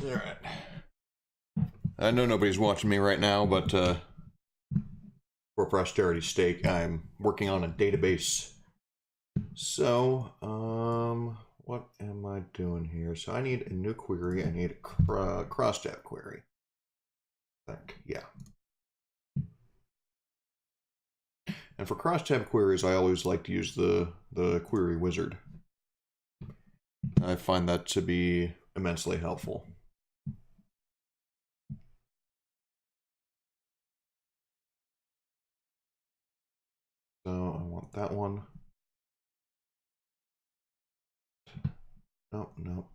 Alright. I know nobody's watching me right now, but for posterity's sake, I'm working on a database. So, what am I doing here? So I need a new query. I need a cross-tab query. I think, yeah. And for cross-tab queries, I always like to use the query wizard. I find that to be immensely helpful. So I want that one. Nope, nope.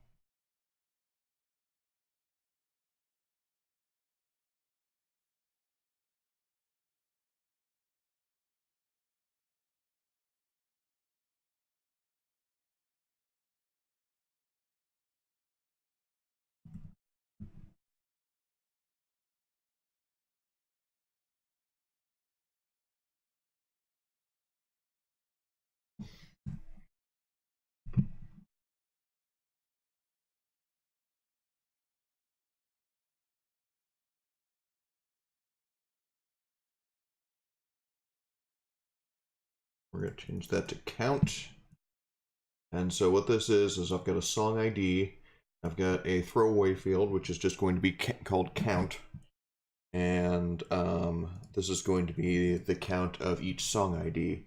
We're going to change that to count. And so what this is I've got a song ID, I've got a throwaway field, which is just going to be called count. And this is going to be the count of each song ID.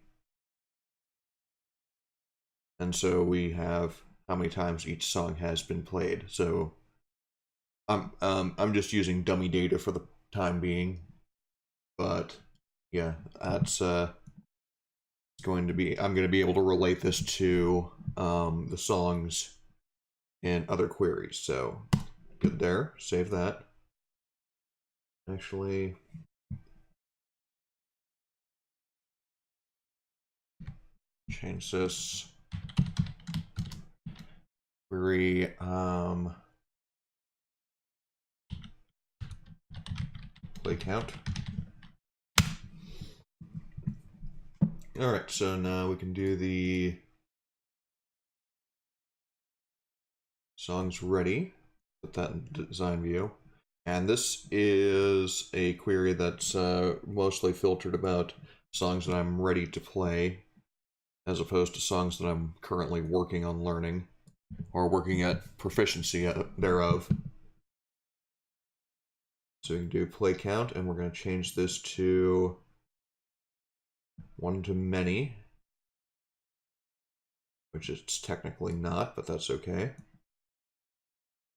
And so we have how many times each song has been played. So I'm just using dummy data for the time being. But yeah, that's going to be, I'm going to be able to relate this to the songs and other queries. So good there, save that. Actually, change this query play count. All right, so now we can do the songs ready. Put that in design view. And this is a query that's mostly filtered about songs that I'm ready to play, as opposed to songs that I'm currently working on learning or working at proficiency thereof. So we can do play count, and we're going to change this to one to many, which it's technically not, but that's okay.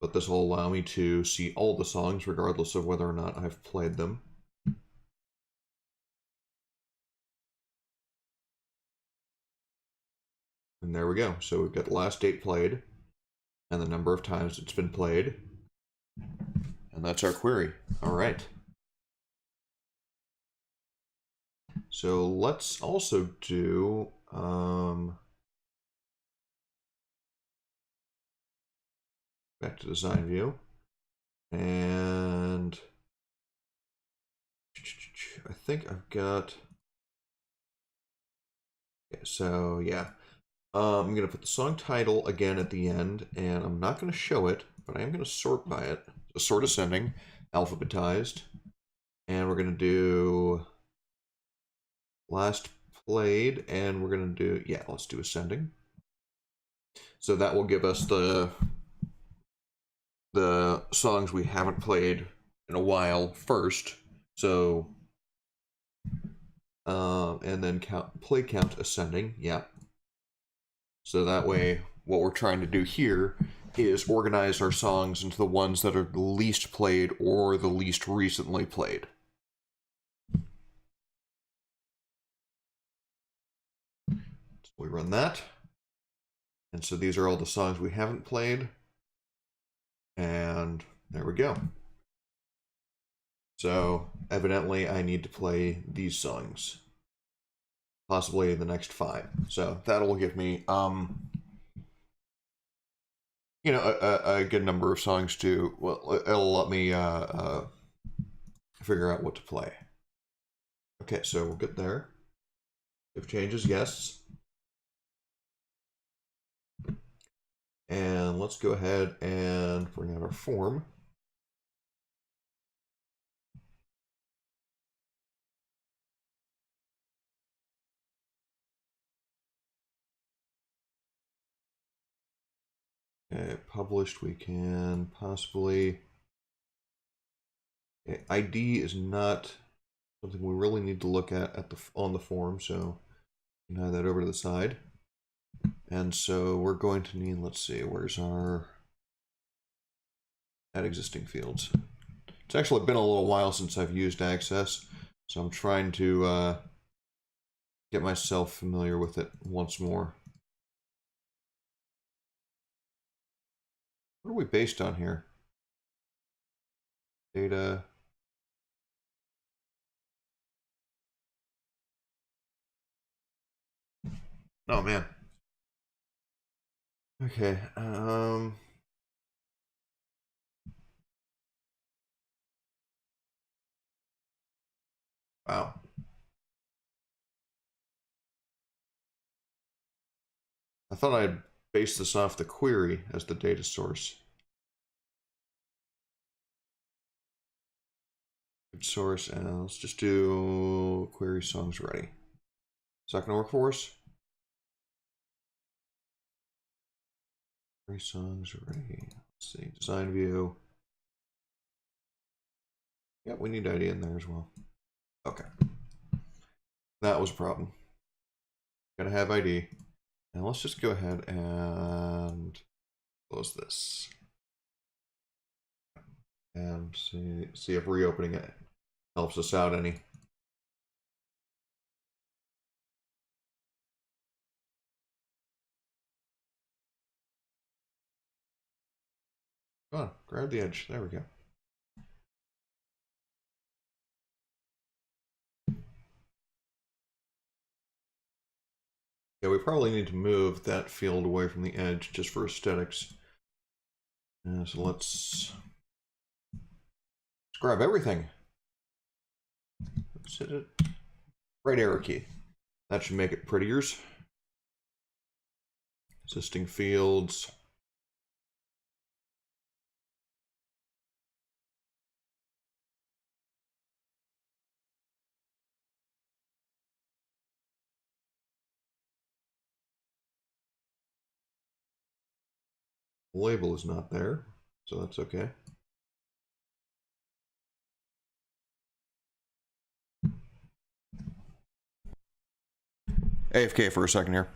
But this will allow me to see all the songs regardless of whether or not I've played them. And there we go. So we've got the last date played and the number of times it's been played. And that's our query. All right. So let's also do back to design view, and I think I've got, okay, so yeah, I'm gonna put the song title again at the end, and I'm not gonna show it, but I am gonna sort by it, so sort ascending, alphabetized, and we're gonna do last played, and we're gonna do, yeah, let's do ascending. So that will give us the songs we haven't played in a while first. So, and then play count ascending, yeah. So that way, what we're trying to do here is organize our songs into the ones that are the least played or the least recently played. So we run that. And so these are all the songs we haven't played. And there we go. So evidently I need to play these songs. Possibly the next 5. So that'll give me, you know, a good number of songs to, well, it'll let me figure out what to play. Okay, so we'll get there. If changes, yes. And let's go ahead and bring out our form. Okay, published, we can possibly... Okay, ID is not something we really need to look at the on the form, so we can add that over to the side. And so we're going to need, let's see, where's our add existing fields? It's actually been a little while since I've used Access, so I'm trying to get myself familiar with it once more. What are we based on here? Data. Oh man. Okay. Wow. I thought I'd base this off the query as the data source. Good source, and let's just do query songs ready. Is that gonna work for us? Query songs ready. Let's see, design view. Yep, we need ID in there as well. Okay. That was a problem. Gotta have ID. And let's just go ahead and close this. And see if reopening it helps us out any. Come on, grab the edge. There we go. Yeah, we probably need to move that field away from the edge just for aesthetics. So let's grab everything. Let's hit it. Right arrow key. That should make it prettier. Existing fields. Label is not there, so that's okay. AFK for a second here.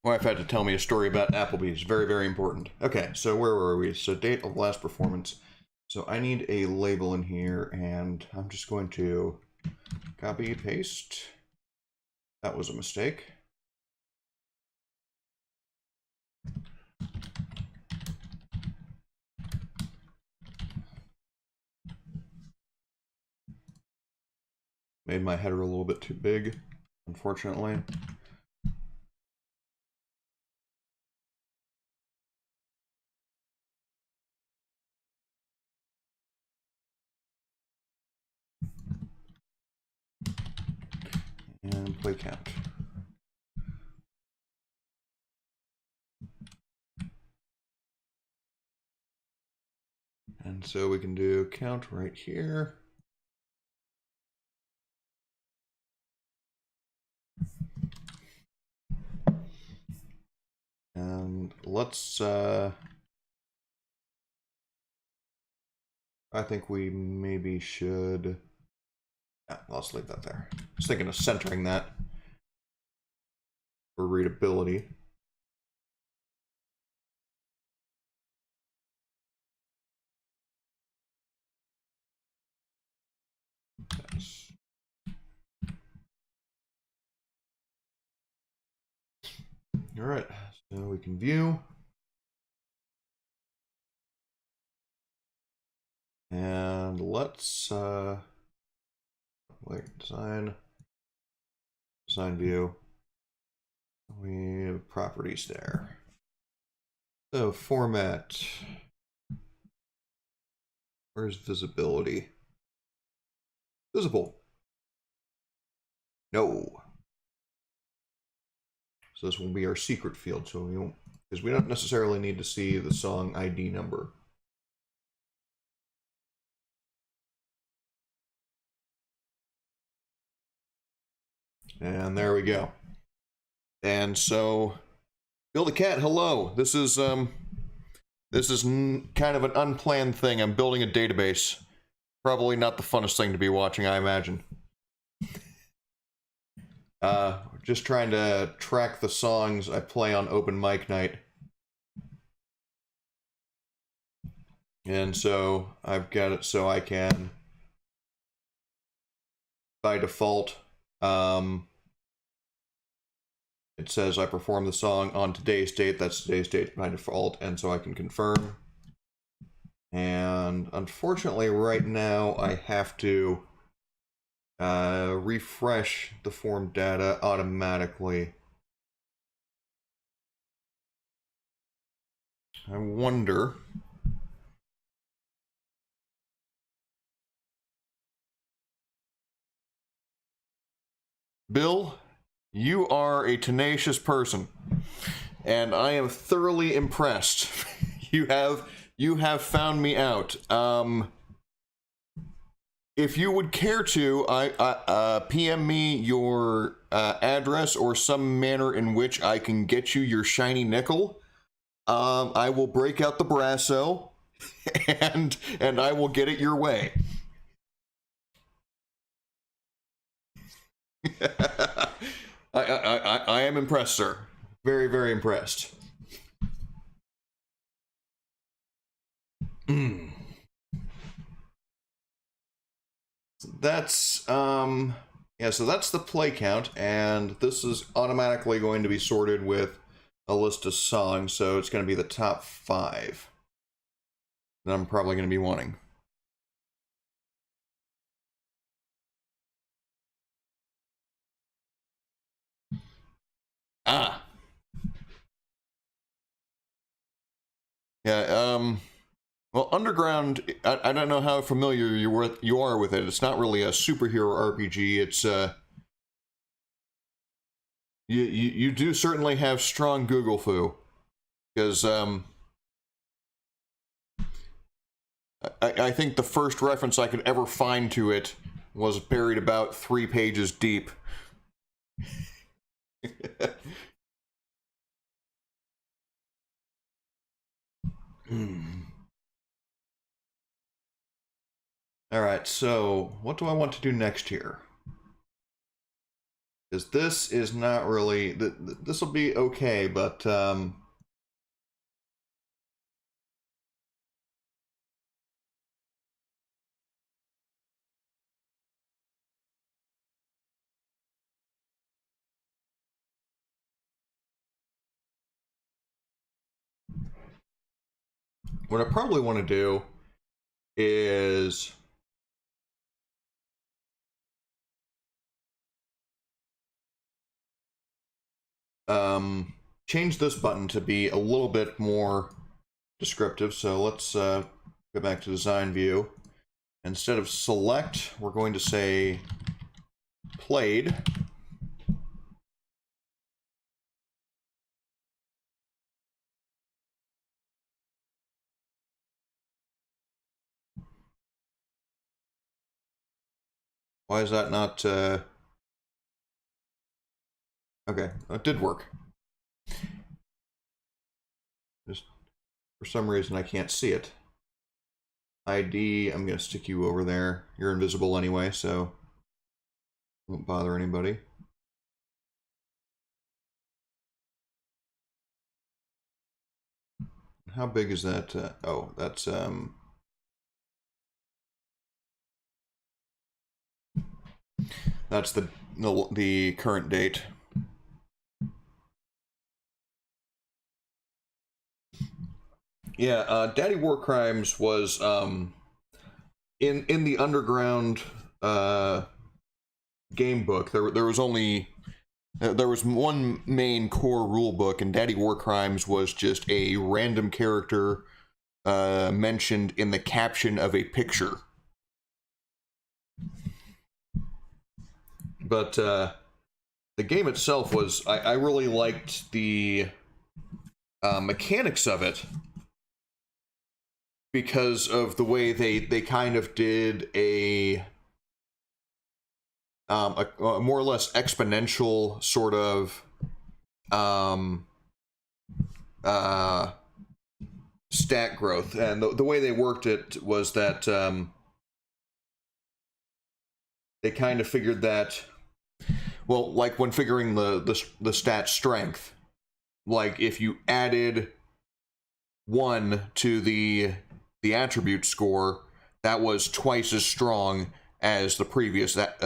My wife had to tell me a story about Applebee's. Very, very important. Okay, so where were we? So date of last performance. So I need a label in here, and I'm just going to copy, paste. That was a mistake. Made my header a little bit too big, unfortunately. And play count. And so we can do count right here. And let's, I think we maybe should, let's leave that there. I was thinking of centering that for readability. Yes. All right, so we can view. And let's, wait, design view. We have properties there. So format, where's visibility? Visible. No. So this will be our secret field, so we won't, because we don't necessarily need to see the song ID number. And there we go. And so, Bill the Cat, hello. This is kind of an unplanned thing. I'm building a database. Probably not the funnest thing to be watching, I imagine. Just trying to track the songs I play on open mic night. And so I've got it so I can, by default, it says I perform the song on today's date. That's today's date by default, and so I can confirm. And unfortunately, right now, I have to refresh the form data automatically. I wonder... Bill, you are a tenacious person, and I am thoroughly impressed. You have found me out. If you would care to, PM me your address or some manner in which I can get you your shiny nickel. I will break out the brasso, and I will get it your way. I am impressed, sir. Very, very impressed. That's yeah, so that's the play count, and this is automatically going to be sorted with a list of songs, so it's going to be the top 5 that I'm probably going to be wanting. Ah. Yeah, well, Underground, I don't know how familiar you are with it. It's not really a superhero RPG. It's you do certainly have strong Google foo, because I think the first reference I could ever find to it was buried about 3 pages deep. All right, so what do I want to do next here? Because this is not really, this will be okay, but what I probably want to do is change this button to be a little bit more descriptive. So let's go back to design view. Instead of select, we're going to say played. Why is that not... Okay, it did work. Just for some reason I can't see it. ID, I'm going to stick you over there. You're invisible anyway, so won't bother anybody. How big is that? Oh, that's the current date. Yeah, Daddy Warcrimes was in the underground game book. There was only there was one main core rule book, and Daddy Warcrimes was just a random character mentioned in the caption of a picture. But the game itself was I really liked the mechanics of it, because of the way they kind of did a more or less exponential sort of stat growth. And the way they worked it was that they kind of figured that, well, like when figuring the stat strength, like if you added 1 to the attribute score, that was twice as strong as the previous stat,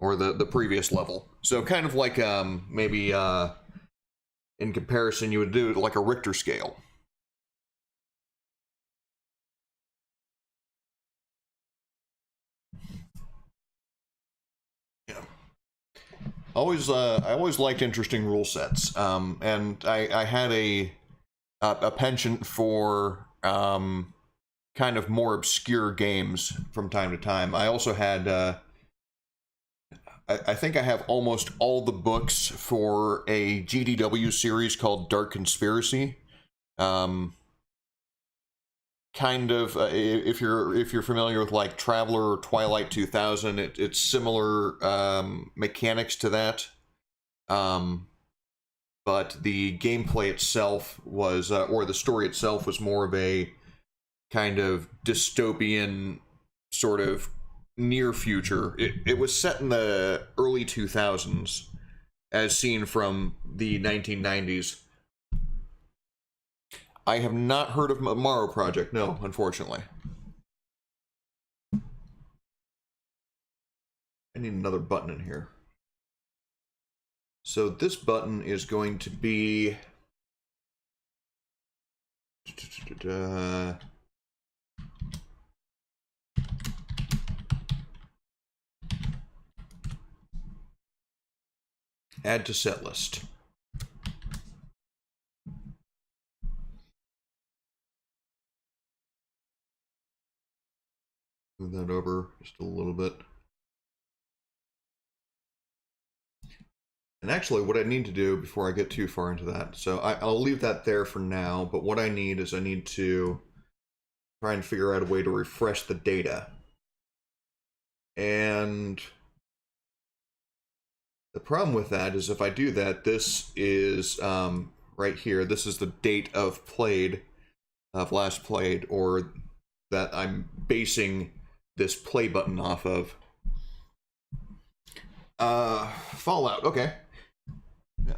or the previous level. So kind of like maybe in comparison, you would do it like a Richter scale. Yeah. I always liked interesting rule sets, and I had a penchant for kind of more obscure games from time to time. I also had I think I have almost all the books for a GDW series called Dark Conspiracy. Kind of if you're familiar with like Traveler or Twilight 2000, it's similar mechanics to that. But the gameplay itself was, or the story itself was more of a kind of dystopian sort of near future. It was set in the early 2000s, as seen from the 1990s. I have not heard of Morrow Project, no, unfortunately. I need another button in here. So this button is going to be... add to set list. Move that over just a little bit. And actually, what I need to do before I get too far into that, so I'll leave that there for now, but what I need is I need to try and figure out a way to refresh the data. And the problem with that is if I do that, this is right here, this is the date of played, of last played, or that I'm basing this play button off of. Fallout, okay. Yeah.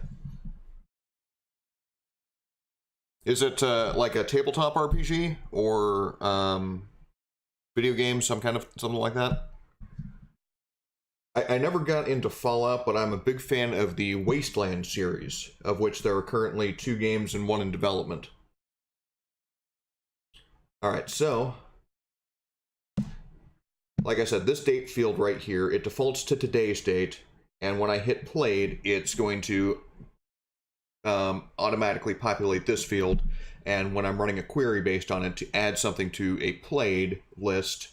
Is it like a tabletop RPG or video game, something like that? I never got into Fallout, but I'm a big fan of the Wasteland series, of which there are currently 2 games and 1 in development. Alright, so like I said, this date field right here, it defaults to today's date, and when I hit played, it's going to automatically populate this field, and when I'm running a query based on it to add something to a played list,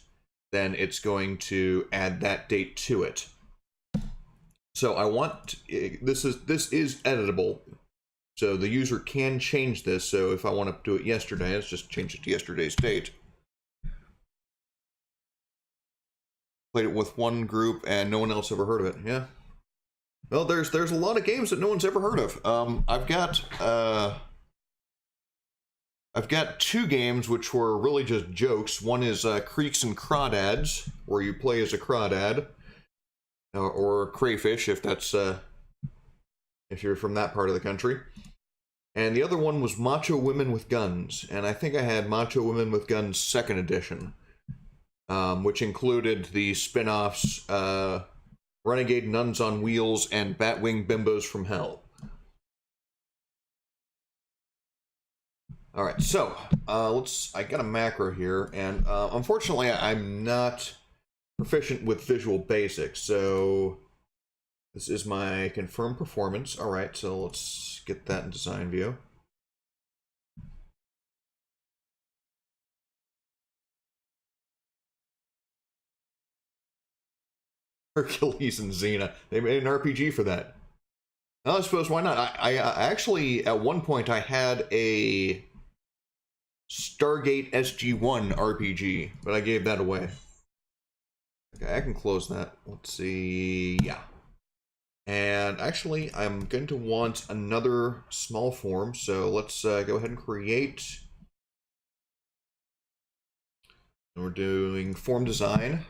then it's going to add that date to it. So I want, this is editable, so the user can change this. So if I want to do it yesterday, let's just change it to yesterday's date. Played it with one group and no one else ever heard of it. Yeah. Well, there's a lot of games that no one's ever heard of. I've got two games which were really just jokes. One is Creeks and Crawdads, where you play as a crawdad, or crayfish if that's if you're from that part of the country. And the other one was Macho Women with Guns, and I think I had Macho Women with Guns 2nd edition, which included the spin-offs Renegade Nuns on Wheels and Batwing Bimbos from Hell. Alright, so I got a macro here, and unfortunately I'm not proficient with Visual Basic, so this is my confirmed performance. Alright, so let's get that in design view. Hercules and Xena. They made an RPG for that. Well, I suppose why not? I actually, at one point, I had a Stargate SG-1 RPG, but I gave that away. Okay, I can close that. Let's see. Yeah. And actually, I'm going to want another small form, so let's go ahead and create. And we're doing form design.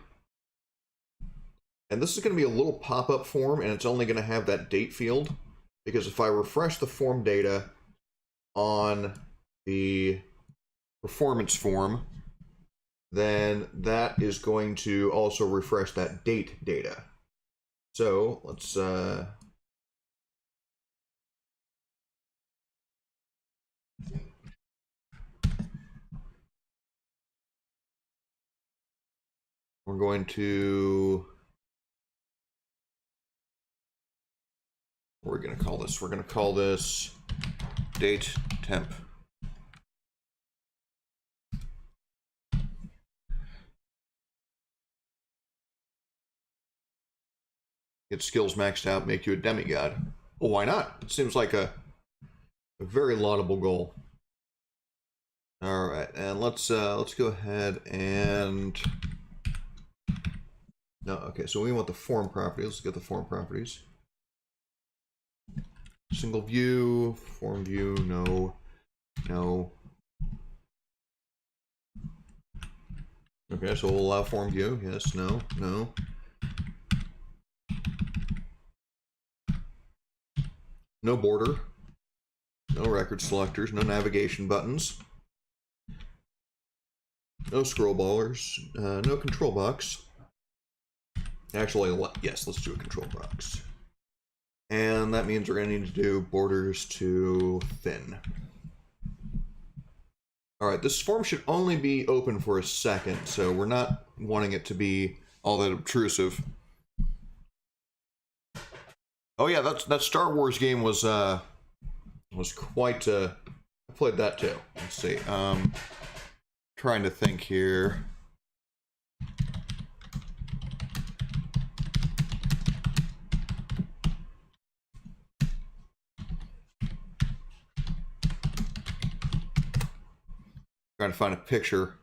And this is going to be a little pop-up form, and it's only going to have that date field, because if I refresh the form data on the performance form, then that is going to also refresh that date data. So let's we're going to, what are we going to call this? We're going to call this date temp. Get skills maxed out, make you a demigod. Well, why not? It seems like a very laudable goal. All right, and let's go ahead and no. Okay, so we want the form properties. Let's get the form properties. Single view, form view, no, no. Okay, so we'll allow form view. Yes, no, no. No border, no record selectors, no navigation buttons, no scroll bars, no control box. Actually, yes, let's do a control box. And that means we're going to need to do borders to thin. All right, this form should only be open for a second, so we're not wanting it to be all that obtrusive. Oh yeah, that Star Wars game was quite. I played that too. Let's see. Trying to think here. Trying to find a picture.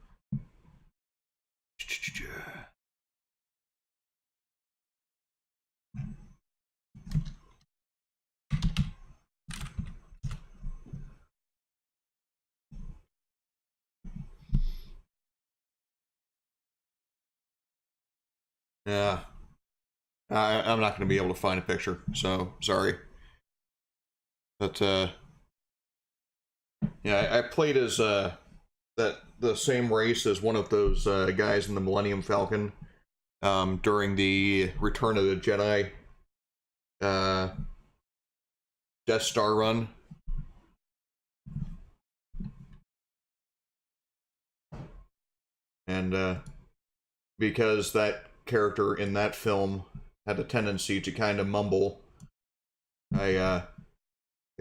Yeah. I'm not going to be able to find a picture, so sorry. But yeah, I played as the same race as one of those guys in the Millennium Falcon during the Return of the Jedi Death Star run. And because that character in that film had a tendency to kind of mumble. The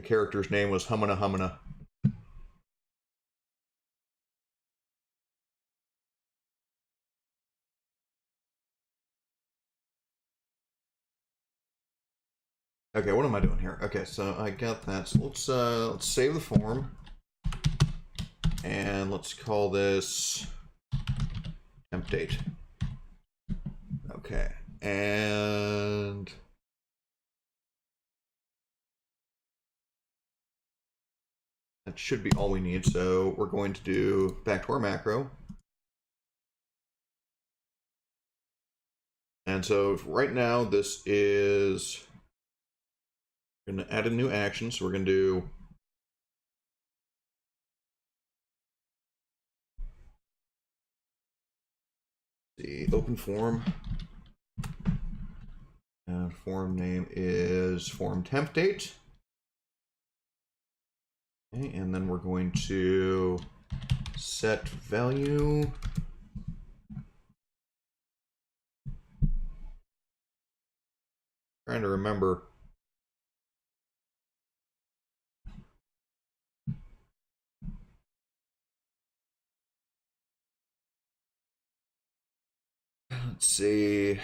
character's name was Humana Humana. Okay, what am I doing here? Okay, so I got that. So let's save the form, and let's call this temp date. Okay, and that should be all we need. So we're going to do back to our macro. And so right now this is going to add a new action. So we're going to do the open form. And form name is form temp date. Okay, and then we're going to set value. Trying to remember. Let's see.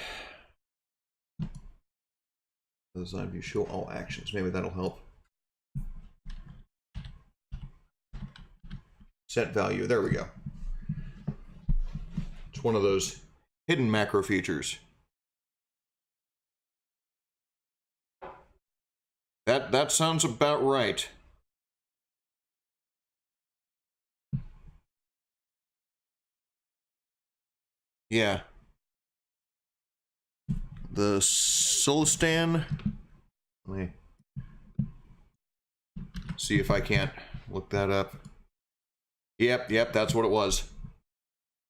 Design view show all actions. Maybe that'll help. Set value. There we go. It's one of those hidden macro features. That sounds about right. Yeah. The Solistan. Let me see if I can't look that up. Yep, that's what it was.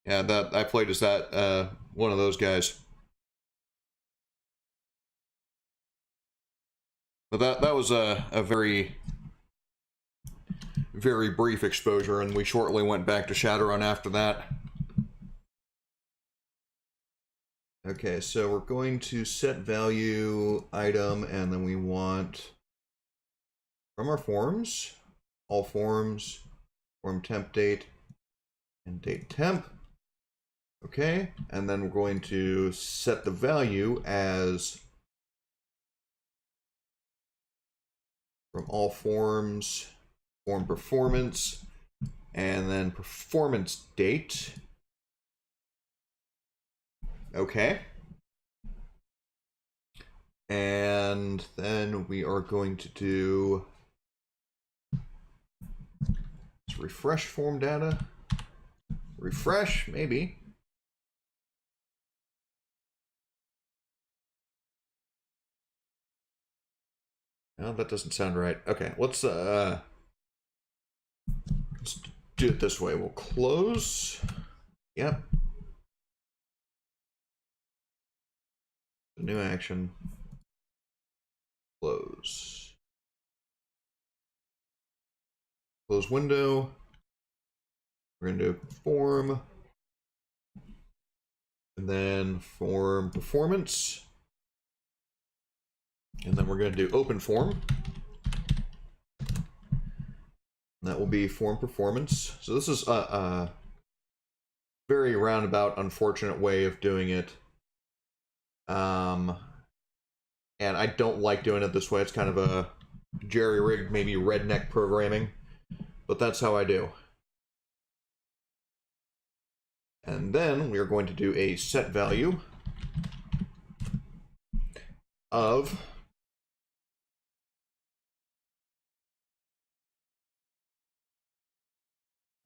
Yeah, that I played as that one of those guys. But that was a very brief exposure, and we shortly went back to Shadowrun after that. Okay, so we're going to set value item, and then we want from our forms, all forms, form temp date, and date temp. Okay, and then we're going to set the value as from all forms, form performance, and then performance date. Okay. And then we are going to do let's refresh form data. Refresh, maybe. No, that doesn't sound right. Okay, let's do it this way. We'll close. Yep. New action. Close. Close window. We're going to do form. And then form performance. And then we're going to do open form. And that will be form performance. So this is a very roundabout, unfortunate way of doing it. And I don't like doing it this way. It's kind of a jerry-rigged, maybe redneck programming. But that's how I do. And then we are going to do a set value of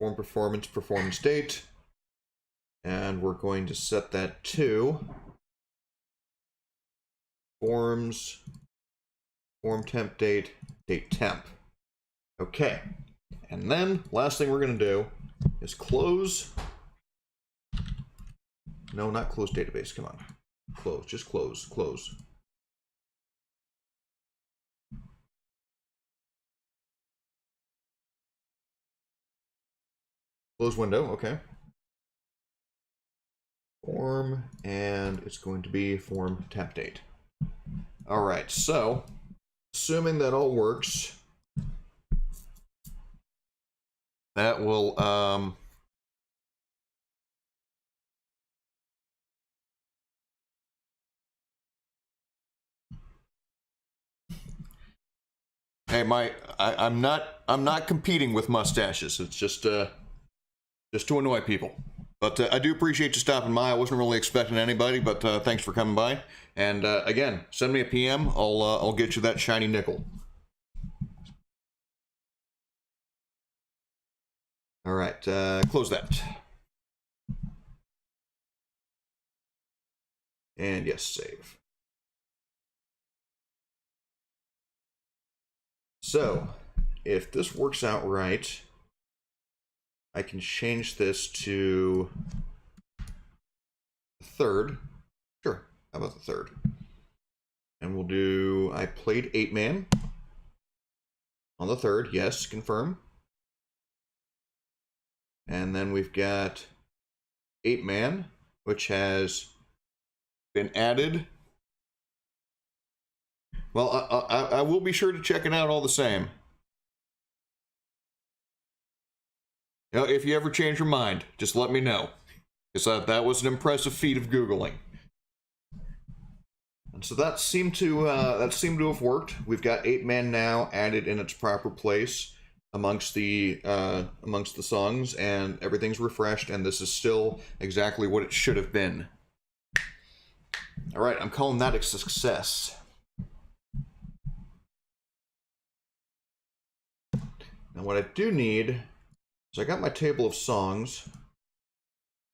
form performance, performance date. And we're going to set that to forms, form temp date, date temp. Okay. And then last thing we're going to do is close. No, not close database. Come on. Close. Just close. Close. Close window. Okay. Form, and it's going to be form temp date. All right, so assuming that all works, that will hey, I'm not competing with mustaches. It's just to annoy people. But I do appreciate you stopping by. I wasn't really expecting anybody, but thanks for coming by. And again, send me a PM. I'll get you that shiny nickel. All right, close that. And yes, save. So, if this works out right, I can change this to the third. Sure, how about the third? And we'll do, I played 8-man on the third. Yes, confirm. And then we've got 8-man, which has been added. Well, I will be sure to check it out all the same. You know, if you ever change your mind, just let me know. Because that was an impressive feat of Googling. And so that seemed to have worked. We've got 8-man now added in its proper place amongst the songs, and everything's refreshed, and this is still exactly what it should have been. All right, I'm calling that a success. Now what I do need is I got my table of songs,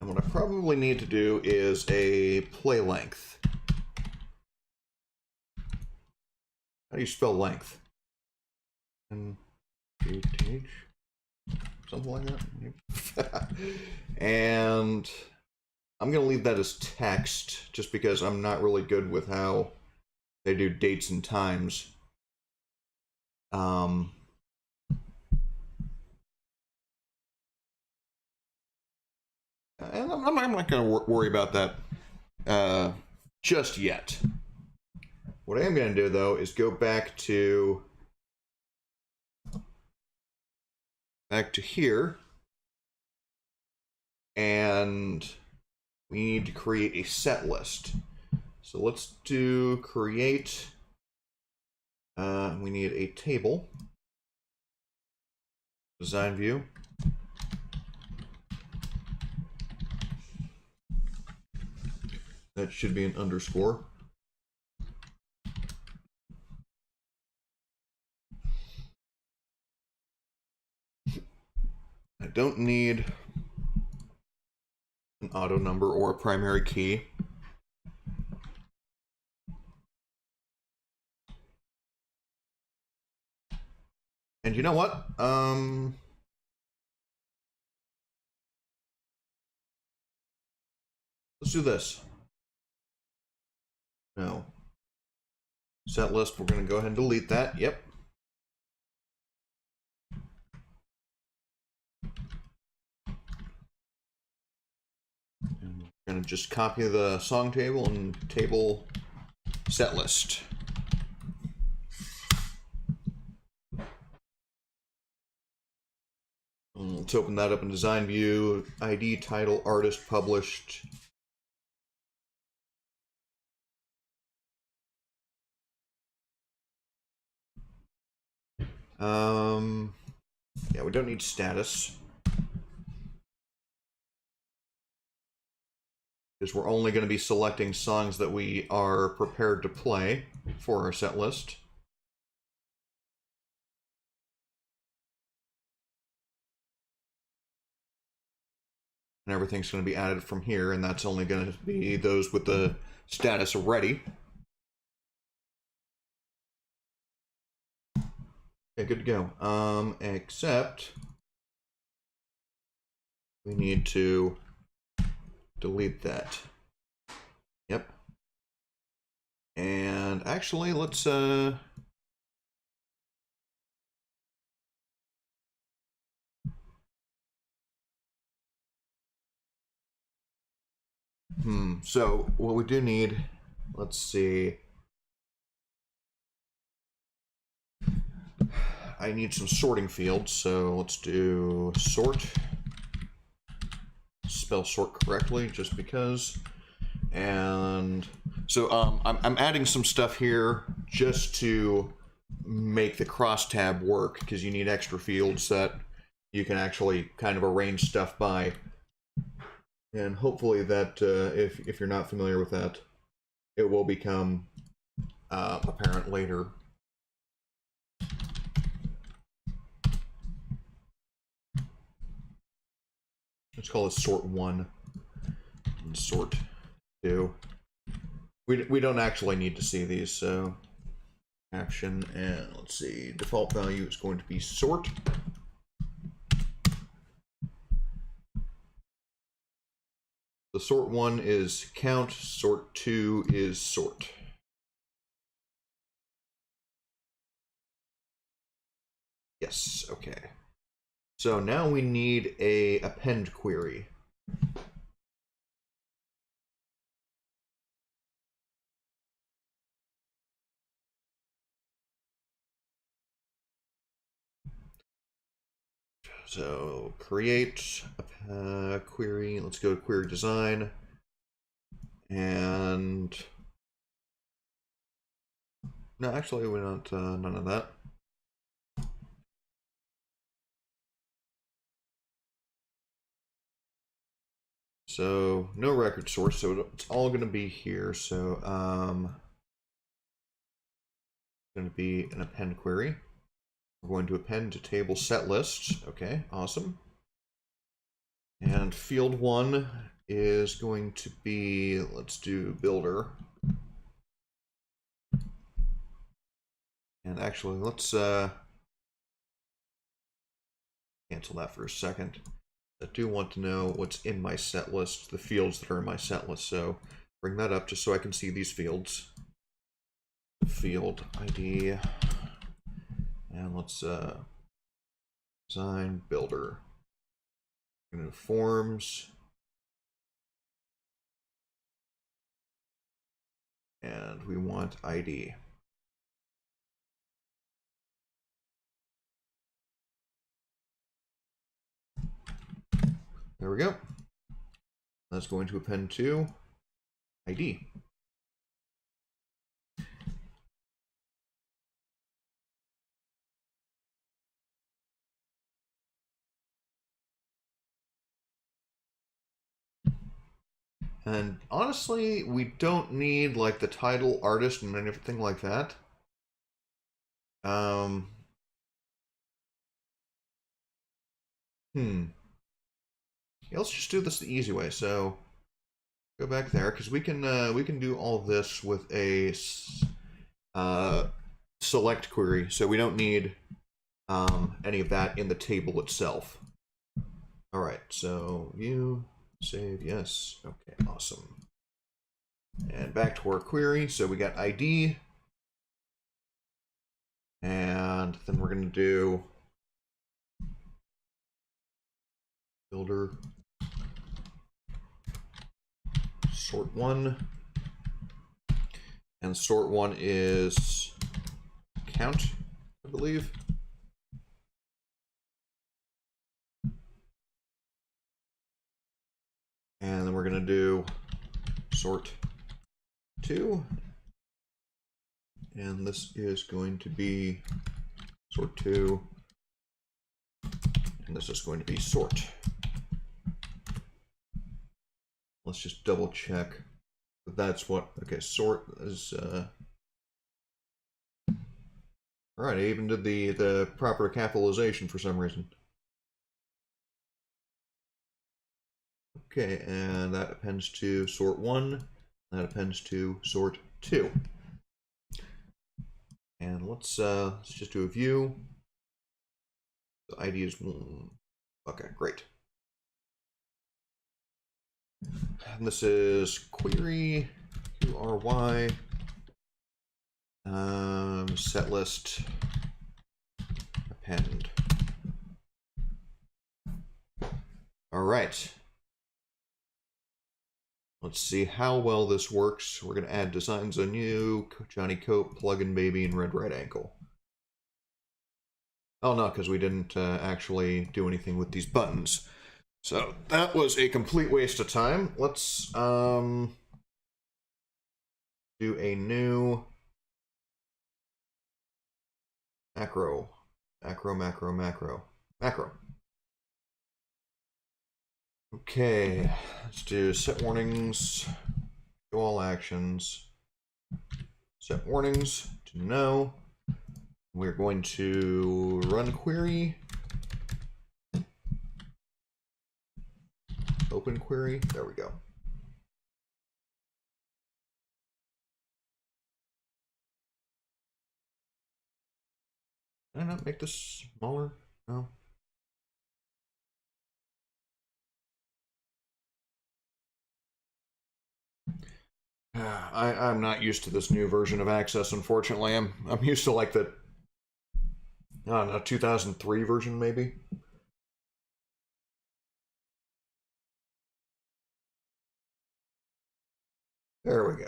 and what I probably need to do is a play length. How do you spell length? N-G-T-H? Something like that? And I'm going to leave that as text, just because I'm not really good with how they do dates and times. And I'm not going to worry about that just yet. What I am going to do, though, is go back to here, and we need to create a set list. So let's do create. We need a table. Design view. That should be an underscore. I don't need an auto number or a primary key. And you know what? Let's do this. No. Set list, we're going to go ahead and delete that. Yep. And we're going to just copy the song table and table set list. Let's open that up in design view. ID, title, artist, published. Yeah, we don't need status, because we're only going to be selecting songs that we are prepared to play for our set list. And everything's going to be added from here, and that's only going to be those with the status already. Okay, good to go. Except we need to delete that. Yep. And actually, let's so what we do need, let's see. I need some sorting fields, so let's do sort. Spell sort correctly, just because. And so I'm adding some stuff here just to make the crosstab work, because you need extra fields that you can actually kind of arrange stuff by. And hopefully that, if you're not familiar with that, it will become apparent later. Let's call it sort 1 and sort 2. We don't actually need to see these, so action, and let's see, default value is going to be sort. The sort 1 is count, sort 2 is sort. Yes, okay. So now we need a append query. So create a query. Let's go to query design. And no, actually we don't, none of that. So no record source, so it's all going to be here. So going to be an append query. We're going to append to table set list. Okay, awesome. And field 1 is going to be, let's do builder. And actually, let's cancel that for a second. I do want to know what's in my set list, the fields that are in my set list. So bring that up just so I can see these fields. Field ID. And let's design builder. We're going to forms. And we want ID. There we go. That's going to append to ID. And honestly, we don't need like the title, artist, and anything like that. Yeah, let's just do this the easy way. So go back there, because we can do all this with a select query. So we don't need any of that in the table itself. All right. So view, save, yes. Okay, awesome. And back to our query. So we got ID, and then we're going to do builder sort 1, and sort 1 is count, I believe. And then we're going to do sort 2, and this is going to be sort 2, and this is going to be sort. Let's just double check that that's what, okay, sort is, all right, I even did the proper capitalization for some reason. Okay, and that appends to sort 1, that appends to sort 2. And let's just do a view. The ID is, okay, great. And this is query QRY set list append. All right. Let's see how well this works. We're going to add designs on you, Johnny Cope, Plugin Baby, and Red Right Ankle. Oh no, because we didn't actually do anything with these buttons. So that was a complete waste of time. Let's do a new macro. Macro. Okay, let's do set warnings, show all actions, set warnings to no. We're going to run query, open query, there we go. Did I not make this smaller? No. I'm not used to this new version of Access, unfortunately. I'm used to like the, I don't know, 2003 version maybe. There we go.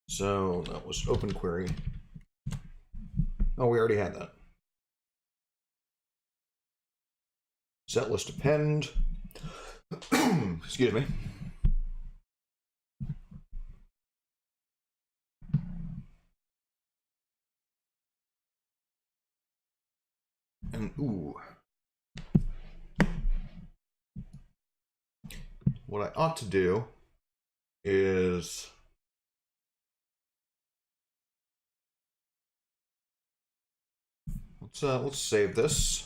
So that was open query. Oh, we already had that. Set list append. Excuse me. And ooh. What I ought to do is let's save this.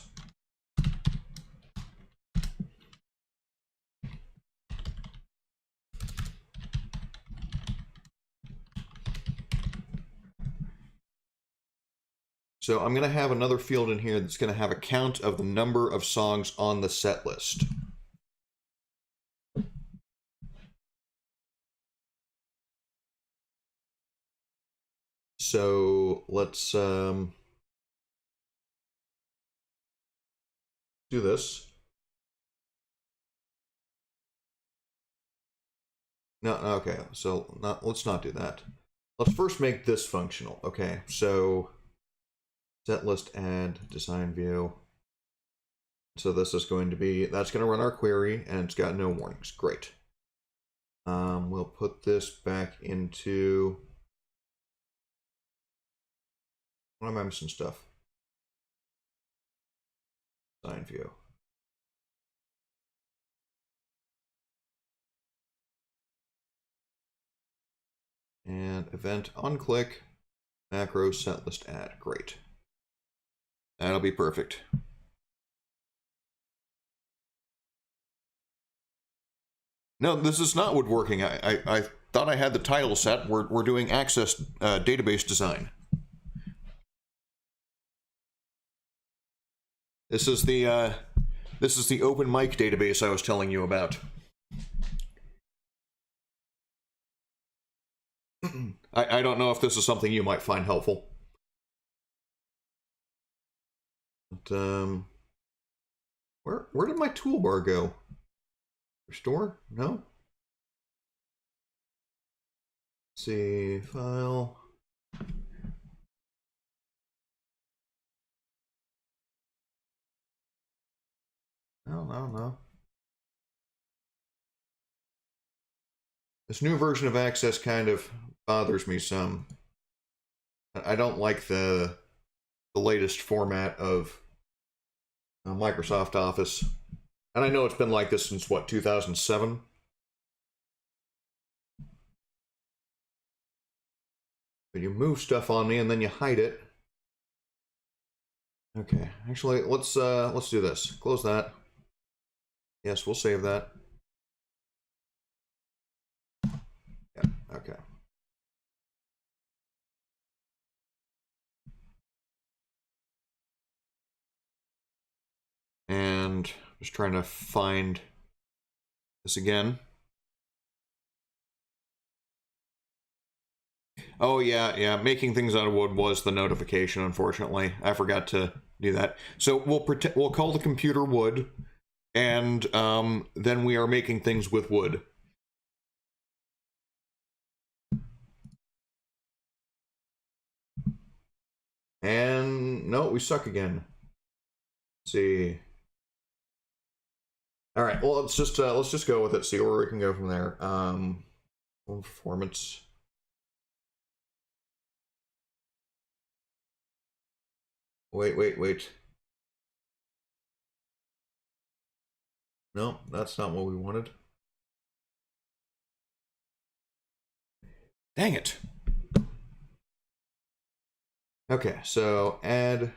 So I'm going to have another field in here that's going to have a count of the number of songs on the set list. So let's do this. No, okay, so let's not do that. Let's first make this functional. Okay, so set list add design view. So this is going to be, that's going to run our query, and it's got no warnings. Great. We'll put this back into, what am I missing stuff? Design view. And event on click, macro set list add. Great. That'll be perfect. No, this is not woodworking. I thought I had the title set. We're doing access database design. This is the open mic database I was telling you about. I don't know if this is something you might find helpful. But, where did my toolbar go? Restore? No? Let's see, file. No. This new version of Access kind of bothers me some. I don't like the latest format of Microsoft Office. And I know it's been like this since, what, 2007? But you move stuff on me and then you hide it. Okay, actually, let's do this. Close that. Yes, we'll save that. Yeah, okay. And just trying to find this again. Oh yeah, making things out of wood was the notification, unfortunately. I forgot to do that. So we'll call the computer wood, and then we are making things with wood. And no, we suck again. Let's see. All right. Well, let's just go with it. See where we can go from there. Performance. Wait. No, that's not what we wanted. Dang it. Okay, so add.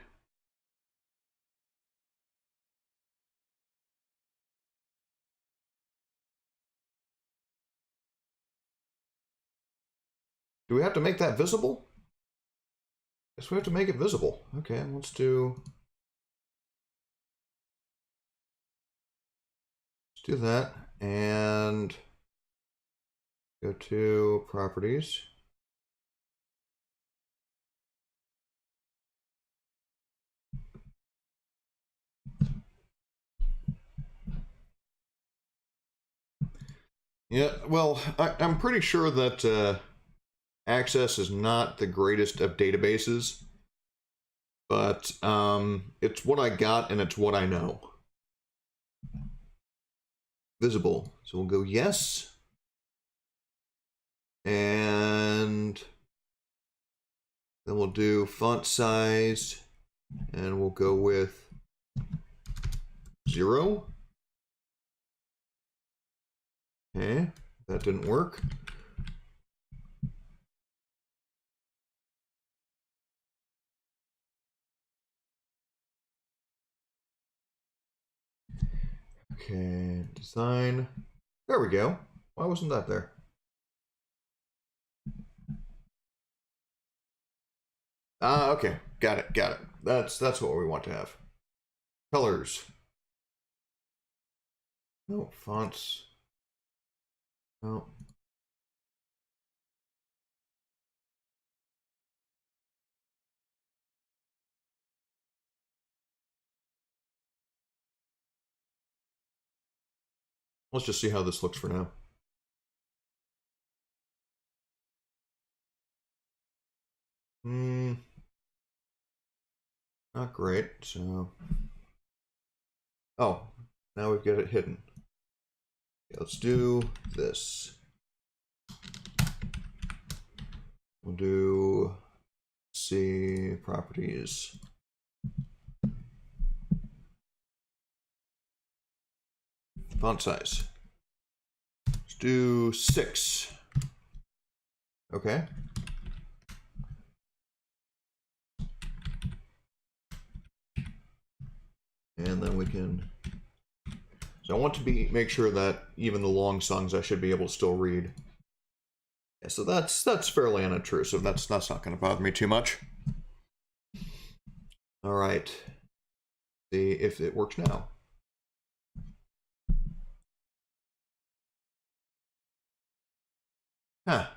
Do we have to make that visible? Guess we have to make it visible. Okay, let's do that and go to properties. Yeah, well, I'm pretty sure that Access is not the greatest of databases, but it's what I got and it's what I know. Visible. So we'll go yes. And then we'll do font size and we'll go with 0. Okay, that didn't work. Okay, design. There we go. Why wasn't that there? Okay. Got it. That's what we want to have. Colors. No, fonts. No. Let's just see how this looks for now. Not great, so... Oh, now we've got it hidden. Okay, let's do this. We'll do... see, properties. Font size. Let's do 6. Okay. And then we can. So I want to make sure that even the long songs I should be able to still read. Yeah, so that's fairly unintrusive. That's not going to bother me too much. All right. See if it works now. Huh.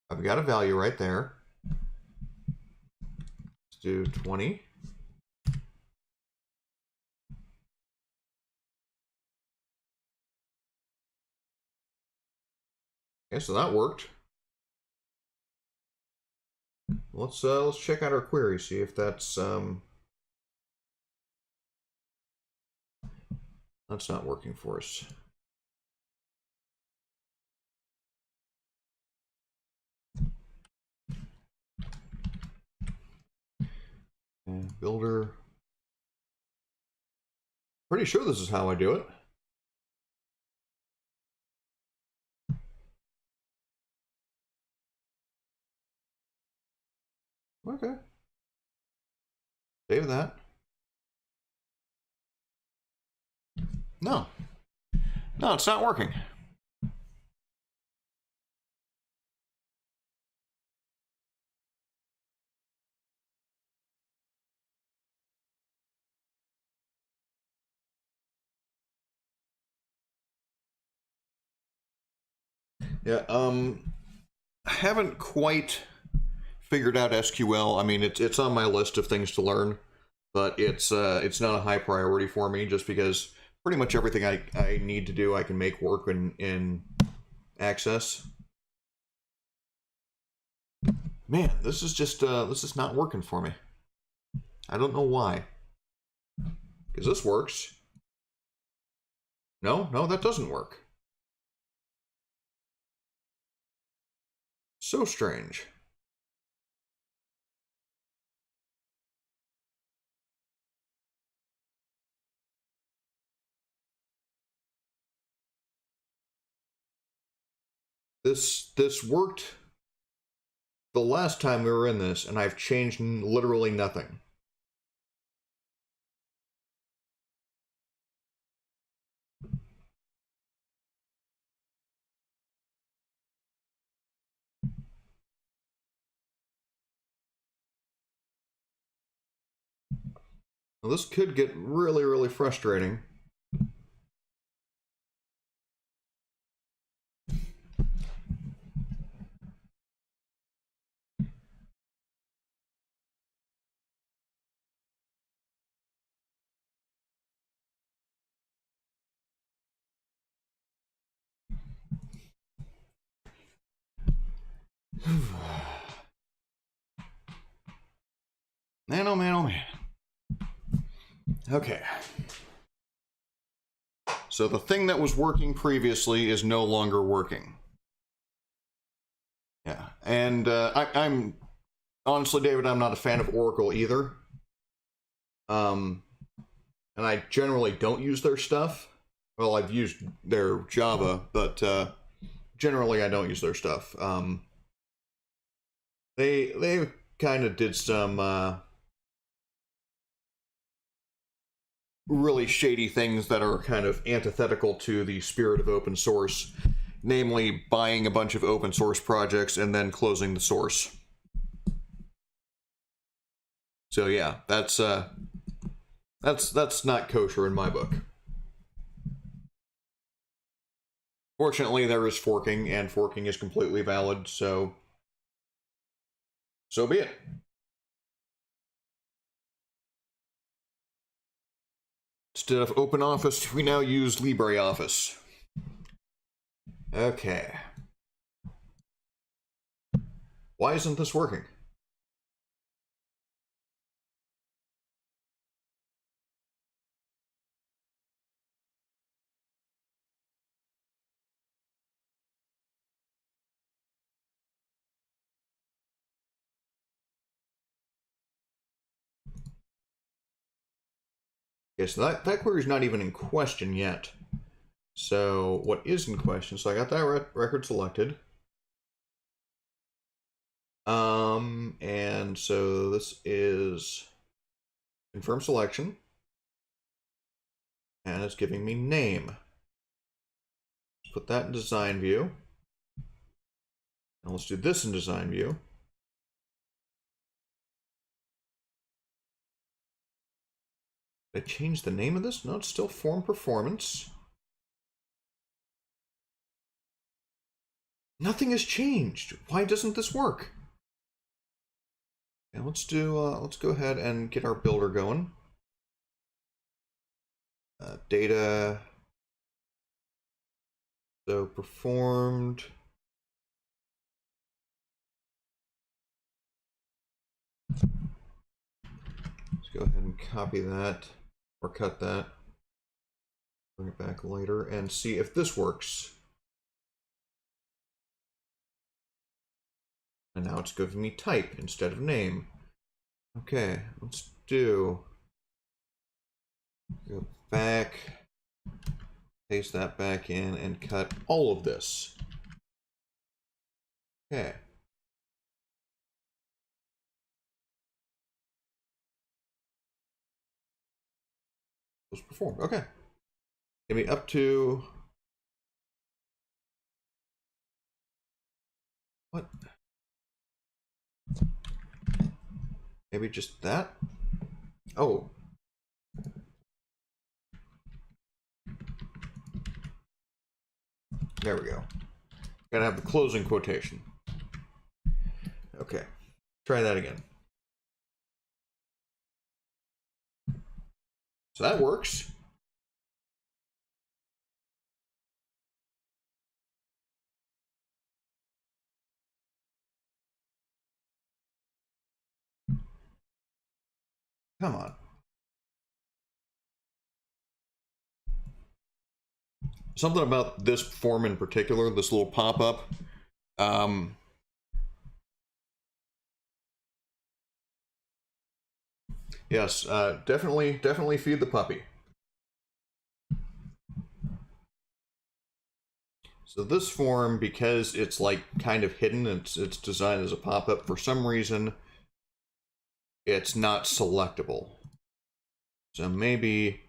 I've got a value right there. Let's do 20. Okay, so that worked. Let's check out our query, see if that's not working for us. And builder. Pretty sure this is how I do it. Okay. Save that. No. No, it's not working. Yeah, I haven't quite figured out SQL. I mean, it's on my list of things to learn, but it's not a high priority for me just because pretty much everything I need to do I can make work in Access. Man, this is not working for me. I don't know why. Because this works. No, that doesn't work. So strange. This worked the last time we were in this, and I've changed literally nothing. Well, this could get really, really frustrating. Man, oh man, oh man. Okay. So the thing that was working previously is no longer working. Yeah, and I'm honestly, David, I'm not a fan of Oracle either. And I generally don't use their stuff. Well, I've used their Java, but generally I don't use their stuff. They kind of did some really shady things that are kind of antithetical to the spirit of open source, namely buying a bunch of open source projects and then closing the source. So yeah, that's not kosher in my book. Fortunately, there is forking, and forking is completely valid, so be it. Instead of OpenOffice, we now use LibreOffice. Okay. Why isn't this working? Okay, so that query is not even in question yet. So what is in question? So I got that record selected. And so this is confirm selection. And it's giving me name. Put that in design view. And let's do this in design view. Did I change the name of this? No, it's still form performance. Nothing has changed. Why doesn't this work? And let's go ahead and get our builder going. Data. So performed. Let's go ahead and copy that or cut that. Bring it back later and see if this works. And now it's giving me type instead of name. Okay, let's go back, paste that back in, and cut all of this. Okay. Was performed. Okay. Give me up to what? Maybe just that? Oh. There we go. Gotta have the closing quotation. Okay. Try that again. So that works. Come on. Something about this form in particular, this little pop-up. Yes, definitely feed the puppy. So this form, because it's like kind of hidden, it's designed as a pop-up, for some reason, it's not selectable. So maybe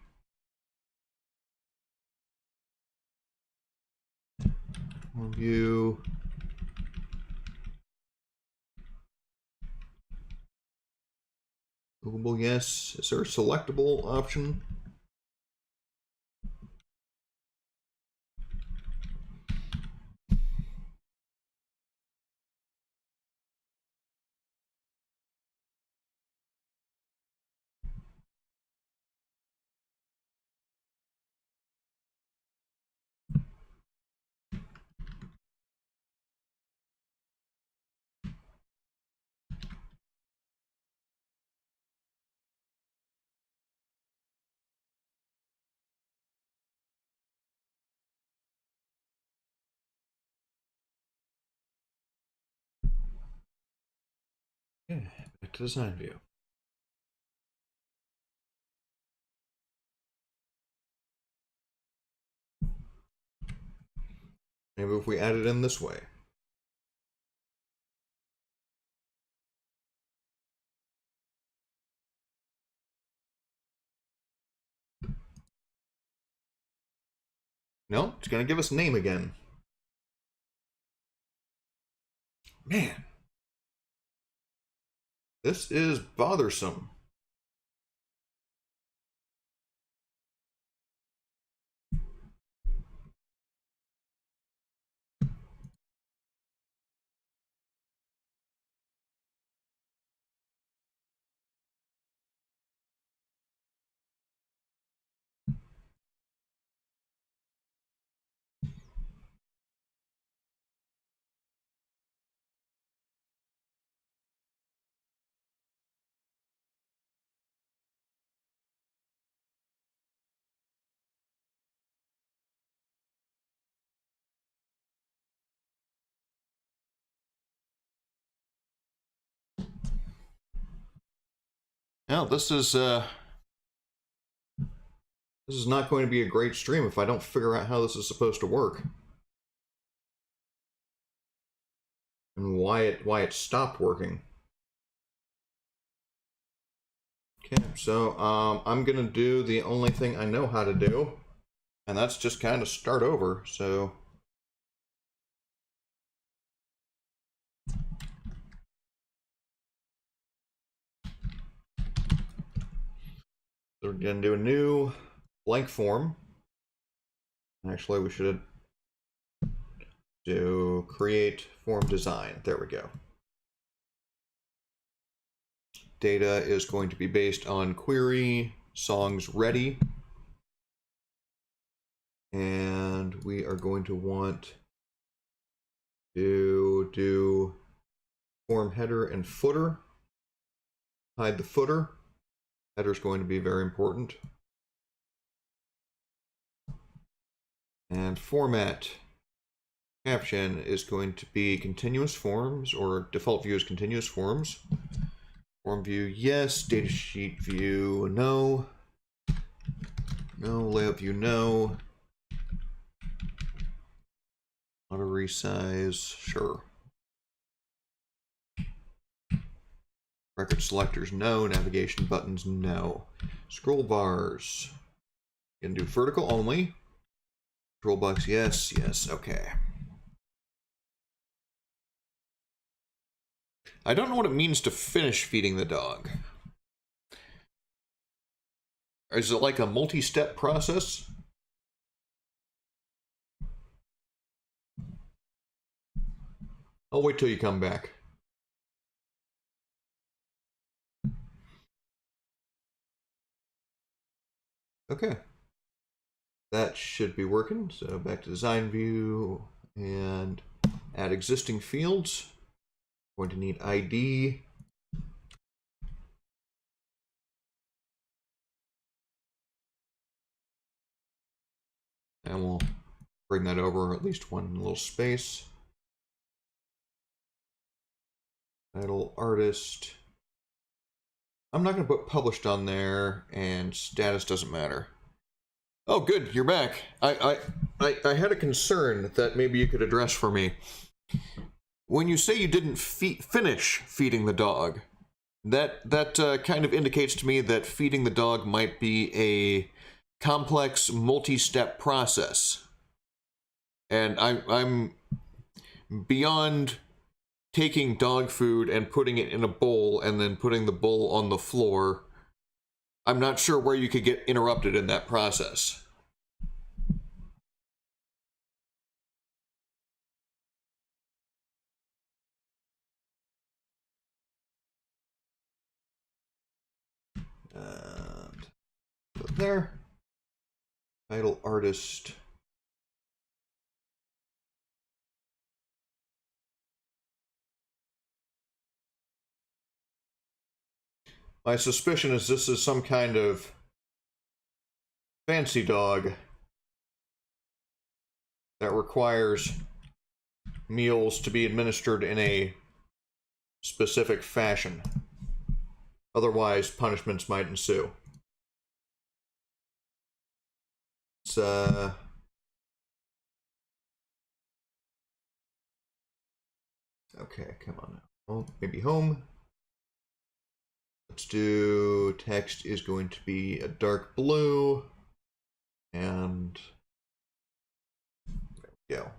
view movable, yes. Is there a selectable option? Okay, back to design view. Maybe if we add it in this way. No, it's going to give us name again. Man. This is bothersome. Now, this is not going to be a great stream if I don't figure out how this is supposed to work. And why it stopped working. Okay, so I'm gonna do the only thing I know how to do, and that's just kind of start over. So we're gonna do a new blank form. Actually, we should do create form design. There we go. Data is going to be based on query songs ready. And we are going to want to do form header and footer. Hide the footer. Header is going to be very important. And format caption is going to be continuous forms, or default view is continuous forms. Form view, yes. Datasheet view, no. No. Layout view, no. Auto resize, sure. Record selectors, no. Navigation buttons, no. Scroll bars, you can do vertical only. Scroll box, yes, yes, okay. I don't know what it means to finish feeding the dog. Is it like a multi-step process? I'll wait till you come back. Okay. That should be working. So back to design view and add existing fields. Going to need ID. And we'll bring that over at least one little space. Title, artist. I'm not going to put published on there, and status doesn't matter. Oh, good, you're back. I had a concern that maybe you could address for me. When you say you didn't finish feeding the dog, that kind of indicates to me that feeding the dog might be a complex, multi-step process. And I'm beyond taking dog food and putting it in a bowl and then putting the bowl on the floor. I'm not sure where you could get interrupted in that process. And put there. Title, artist. My suspicion is this is some kind of fancy dog that requires meals to be administered in a specific fashion. Otherwise, punishments might ensue. It's, okay, come on now. Oh, maybe home. Let's do text is going to be a dark blue. And there we go.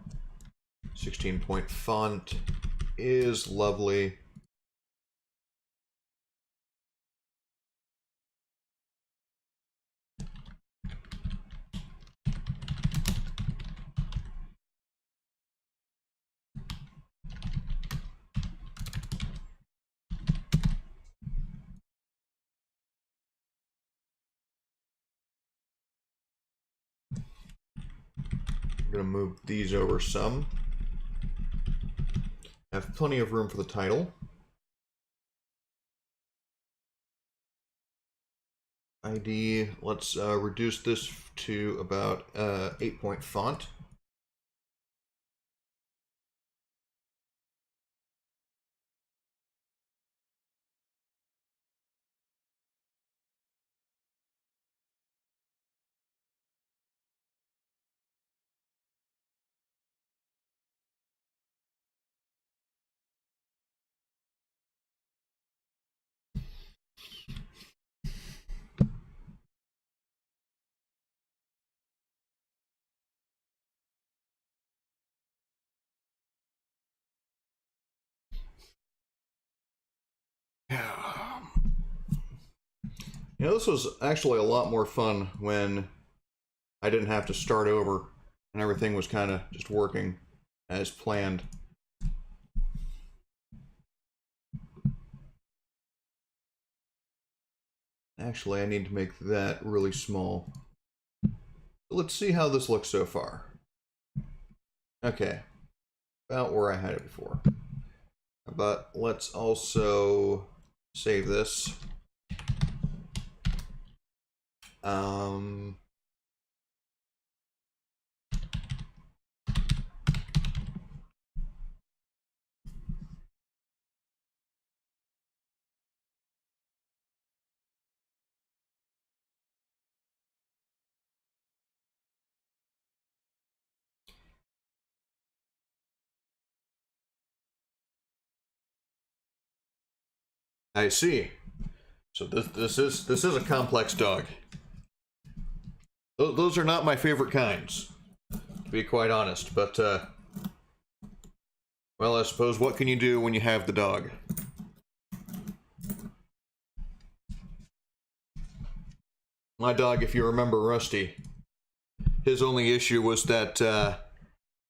16-point font is lovely. I'm going to move these over some. I have plenty of room for the title. ID, let's reduce this to about 8-point font. You know, this was actually a lot more fun when I didn't have to start over and everything was kind of just working as planned. Actually, I need to make that really small. Let's see how this looks so far. Okay, about where I had it before. But let's also save this. I see. So this is a complex dog. Those are not my favorite kinds, to be quite honest. But well, I suppose what can you do when you have the dog? My dog, if you remember Rusty, his only issue was that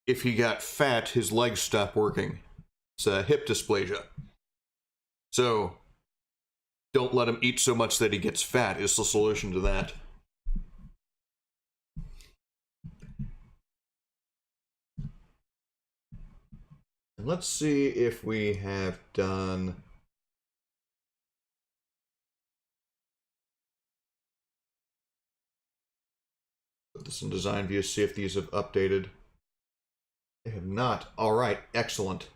if he got fat, his legs stopped working. It's hip dysplasia. So don't let him eat so much that he gets fat is the solution to that. And let's see if we have done... put this in design view, see if these have updated. They have not. All right, excellent.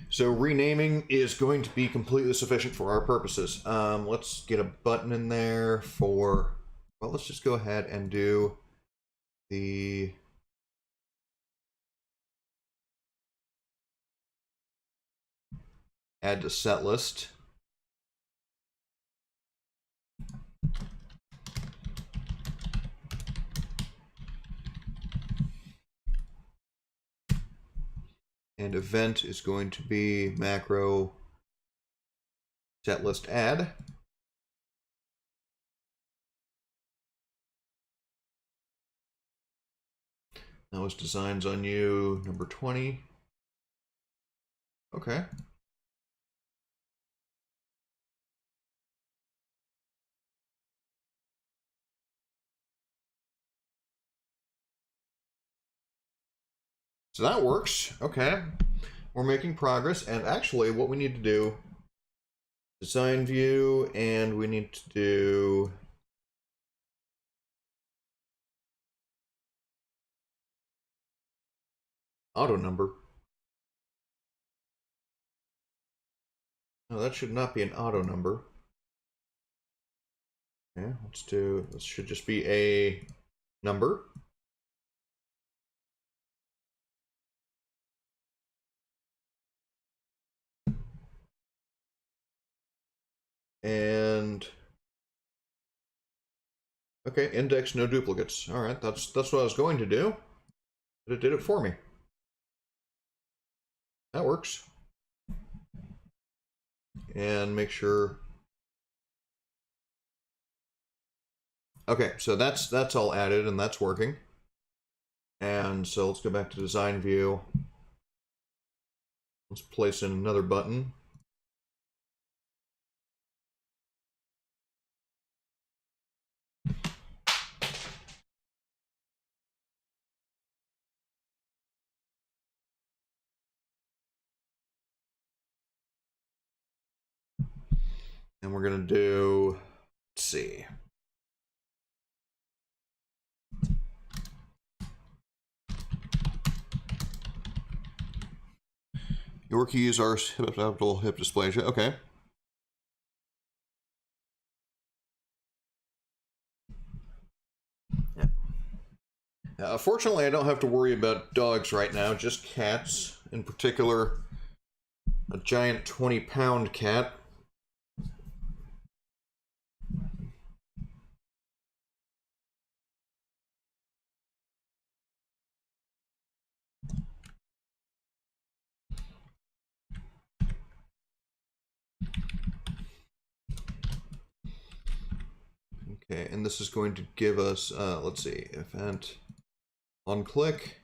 So renaming is going to be completely sufficient for our purposes. Let's get a button in there for, well, let's just go ahead and do the add to set list. And event is going to be macro set list add. That was designs on you, number 20. Okay. So that works. Okay. We're making progress. And actually, what we need to do, design view, and we need to do auto number. No, that should not be an auto number. Okay, let's do, this should just be a number. And okay, index no duplicates. All right, that's what I was going to do, but it did it for me. That works. And make sure. Okay, so that's all added and that's working. And so let's go back to design view. Let's place in another button. And we're going to do, let's see. Your keys are hip dysplasia. Okay. Yeah. Fortunately, I don't have to worry about dogs right now, just cats. In particular, a giant 20-pound cat. Okay, and this is going to give us, let's see, event on click.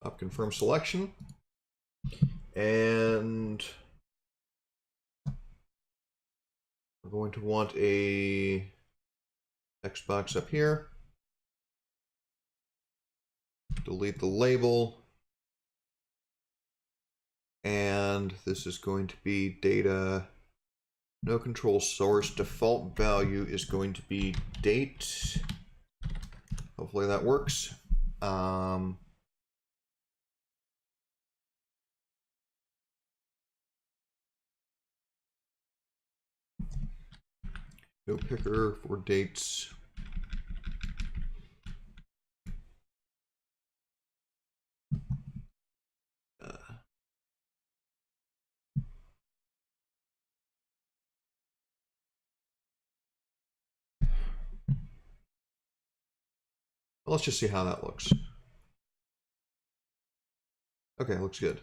Up confirm selection. And we're going to want a text box up here. Delete the label. And this is going to be data, no control source. Default value is going to be date. Hopefully that works. No picker for dates. Let's just see how that looks. Okay, looks good.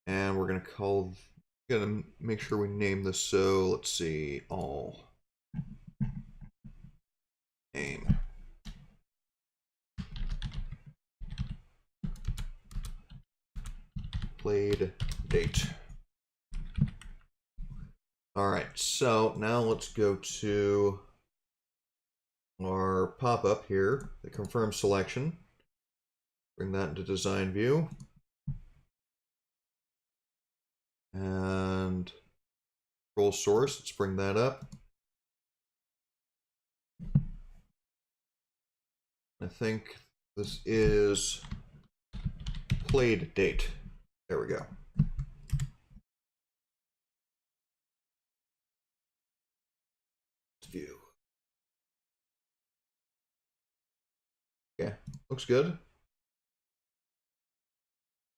And we're gonna make sure we name this. So let's see, all name. Played date. All right, so now let's go to our pop-up here, the confirm selection. Bring that into design view. And control source, let's bring that up. I think this is played date. There we go. Let's view. Yeah, looks good.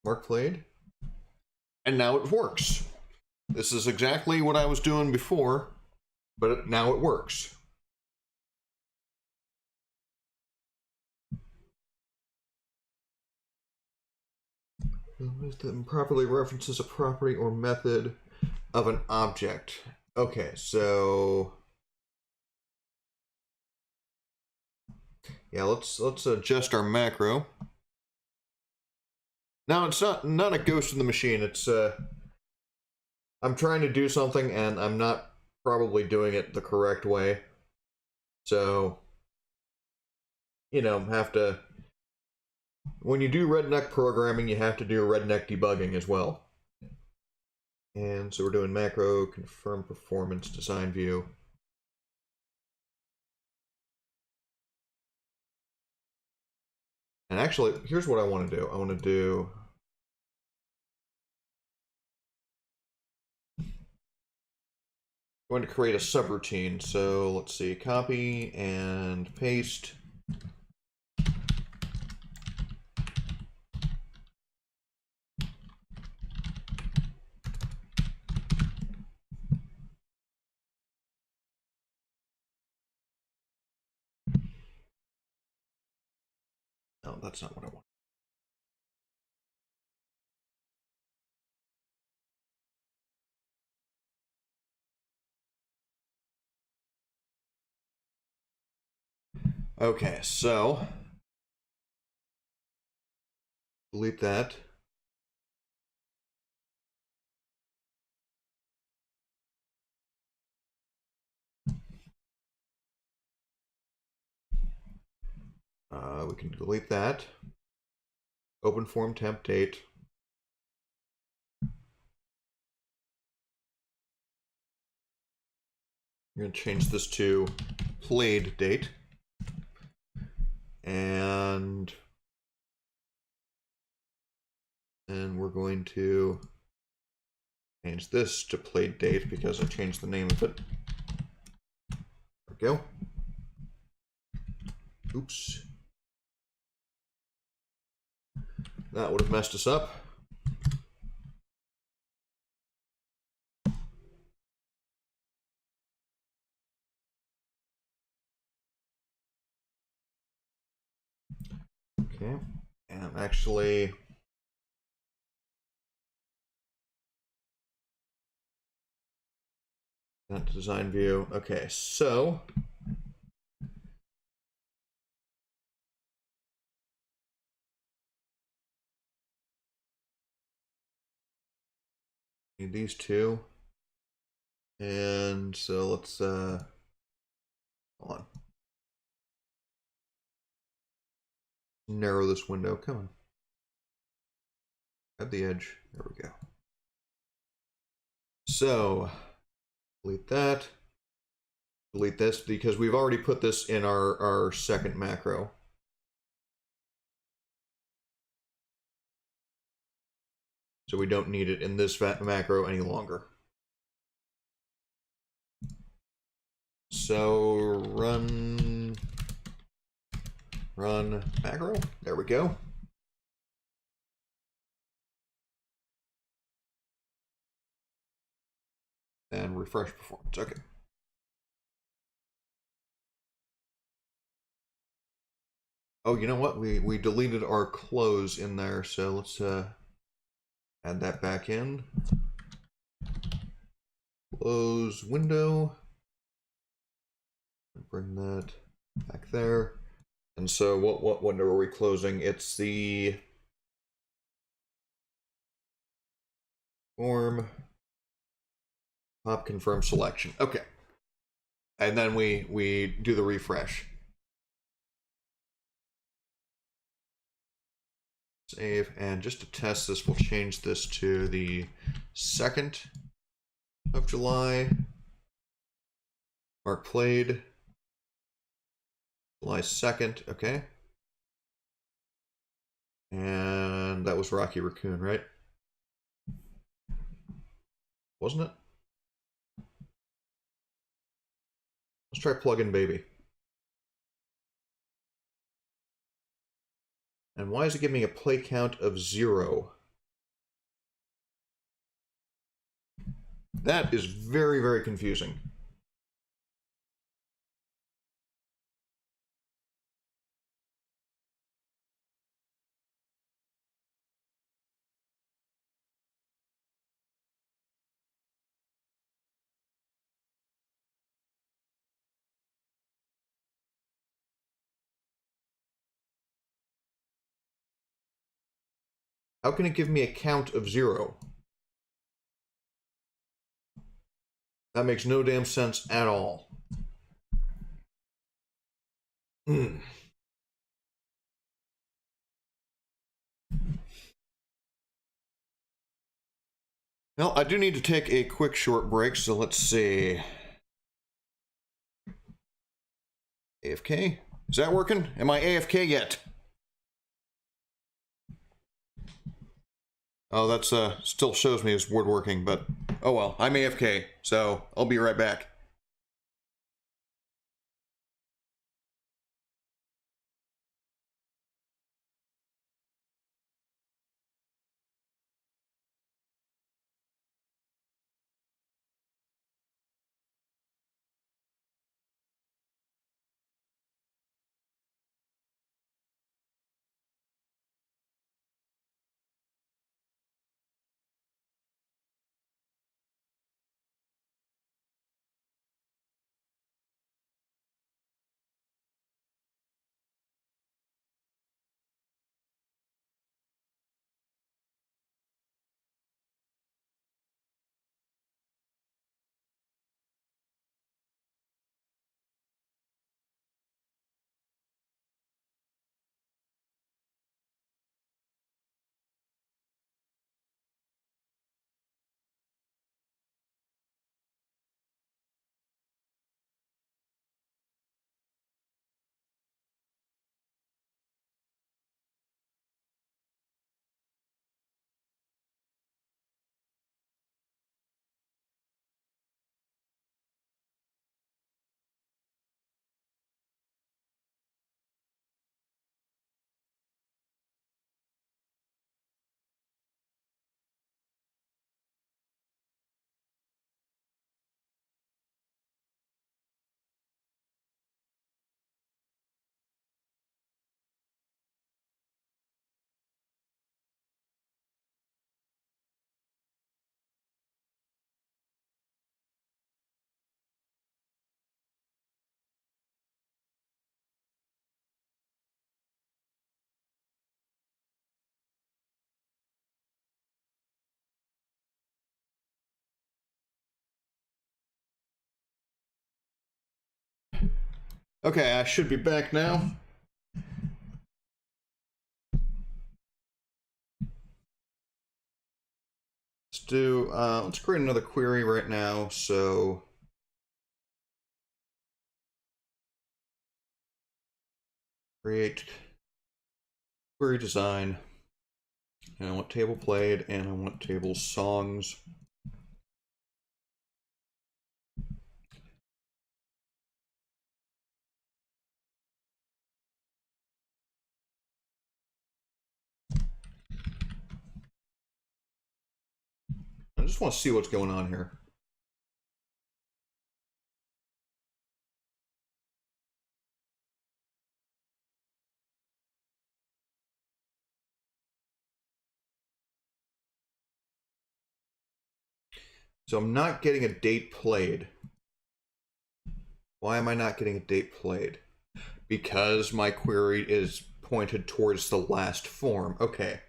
Mark played. And now it works. This is exactly what I was doing before, but now it works. Properly references a property or method of an object. Okay, so yeah, let's adjust our macro. Now it's not a ghost in the machine. It's I'm trying to do something and I'm not probably doing it the correct way. So, you know, have to, when you do redneck programming, you have to do redneck debugging as well. And so we're doing macro, confirm performance, design view. And actually, here's what I want to do. I want to do, I'm going to create a subroutine. So let's see, copy and paste. No, that's not what I want. Okay, so delete that. We can delete that. Open form temp date. I'm going to change this to played date. And we're going to change this to played date because I changed the name of it. There we go. Oops. That would have messed us up. Okay, and actually, that design view. Okay, so need these two, and so let's hold on. Narrow this window. Come on. At the edge. There we go. So, delete that. Delete this because we've already put this in our second macro. So we don't need it in this macro any longer. So run macro. There we go. And refresh performance. Okay. Oh, you know what? We deleted our close in there, so let's add that back in. Close window. Bring that back there. And so what window are we closing? It's the form pop confirm selection. Okay. And then we do the refresh. Save, and just to test this, we'll change this to the 2nd of July. Mark played July 2nd, okay. And that was Rocky Raccoon, right? Wasn't it? Let's try Plug-in Baby. And why is it giving me a play count of 0? That is very, very confusing. How can it give me a count of 0? That makes no damn sense at all. Well, I do need to take a quick short break, so let's see. AFK? Is that working? Am I AFK yet? Oh, that's still shows me as woodworking, but oh well, I'm AFK, so I'll be right back. Okay, I should be back now. Let's create another query right now, so create query design, and I want table played, and I want table songs. I just want to see what's going on here. So I'm not getting a date played. Why am I not getting a date played? Because my query is pointed towards the last form. Okay.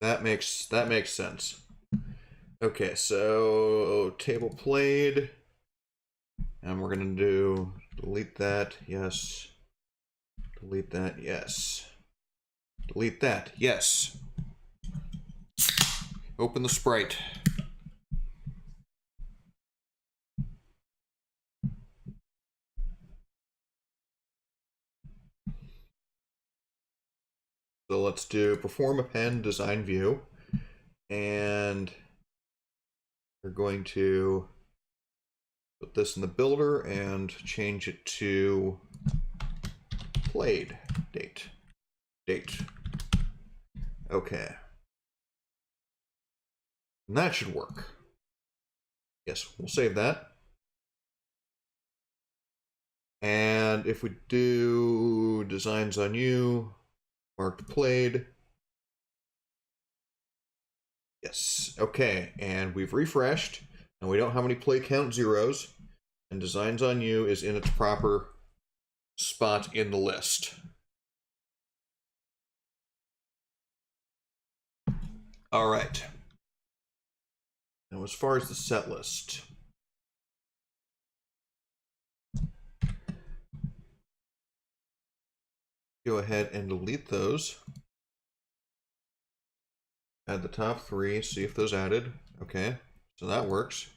That makes sense. Okay, so table played. And we're going to do delete that, yes. Delete that, yes. Delete that, yes. Open the sprite. So let's do perform append design view. And we're going to put this in the builder and change it to played date. Okay. And that should work. Yes, we'll save that. And if we do designs on you, marked played. Yes, okay, and we've refreshed, and we don't have any play count zeros, and designs on you is in its proper spot in the list. All right. Now, as far as the set list, go ahead and delete those. Add the top three, see if those added. Okay, so that works.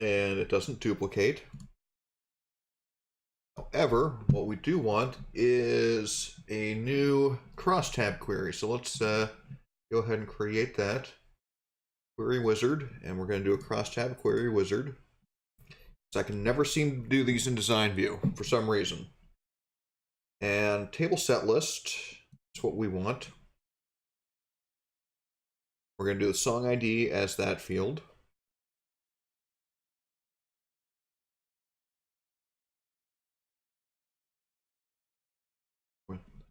And it doesn't duplicate. However, what we do want is a new crosstab query. So let's go ahead and create that query wizard, and we're going to do a crosstab query wizard. So I can never seem to do these in design view for some reason. And table set list is what we want. We're going to do the song ID as that field.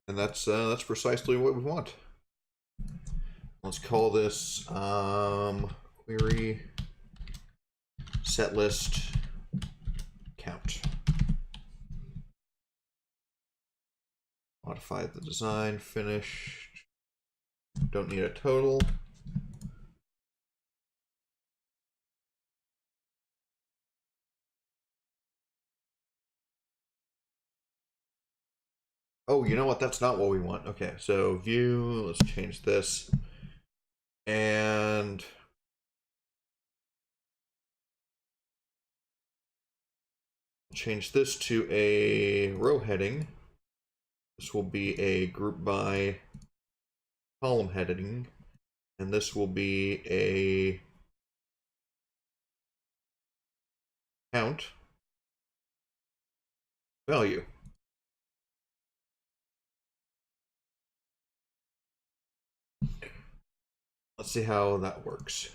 And that's precisely what we want. Let's call this query set list count. Modify the design, finished. Don't need a total. Oh, you know what? That's not what we want. Okay, so view, let's change this. And change this to a row heading. This will be a group by column heading. And this will be a count value. Let's see how that works.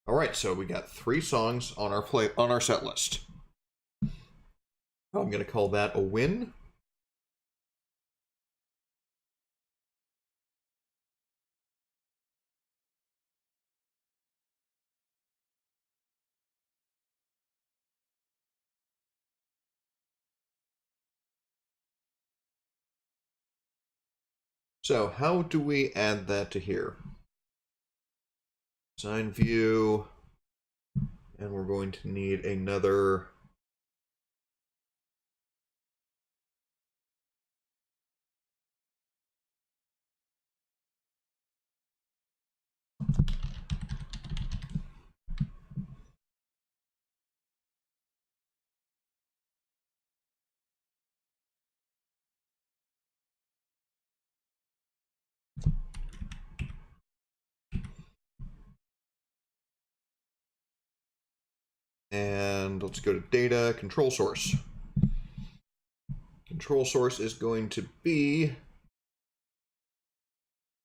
All right, so we got 3 songs on our set list. I'm going to call that a win. So how do we add that to here? Design view, and we're going to need another and let's go to data, control source. Control source is going to be, let's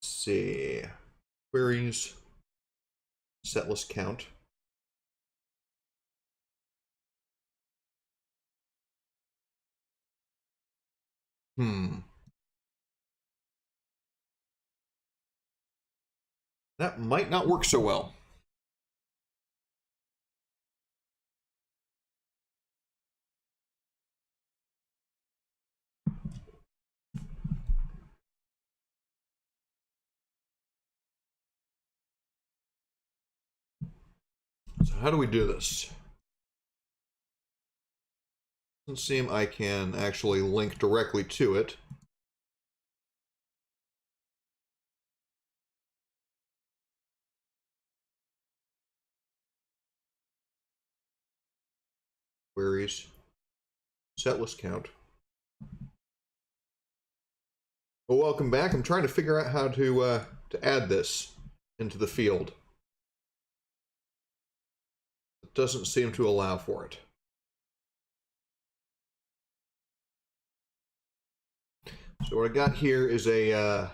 see, queries, set list count. That might not work so well. So how do we do this? Doesn't seem I can actually link directly to it. Queries. Setlist count. Well, welcome back. I'm trying to figure out how to add this into the field. It doesn't seem to allow for it. So what I got here is a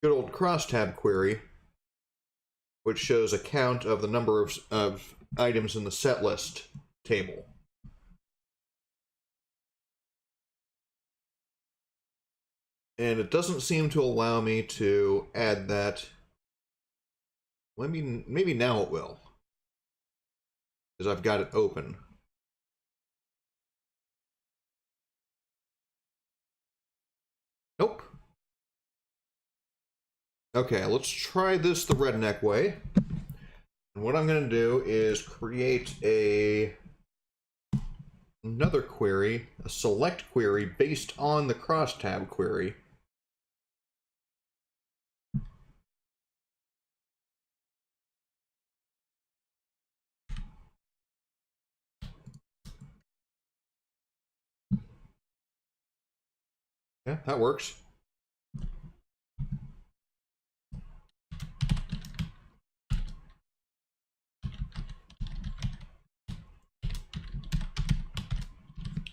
good old crosstab query, which shows a count of the number of items in the set list table. And it doesn't seem to allow me to add that. Maybe now it will, because I've got it open. Nope. Okay, let's try this the redneck way. And what I'm going to do is create another query, a select query based on the crosstab query. Yeah, that works.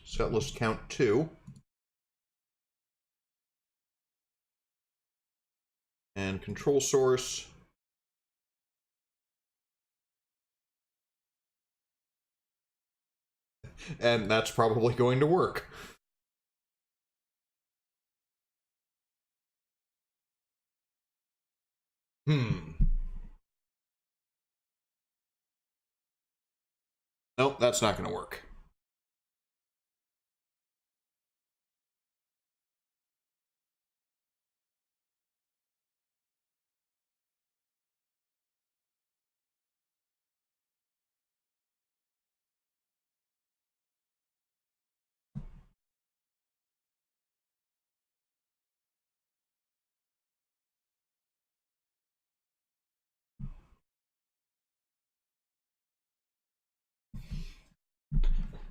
Set list count 2. And control source. And that's probably going to work. Nope, that's not going to work.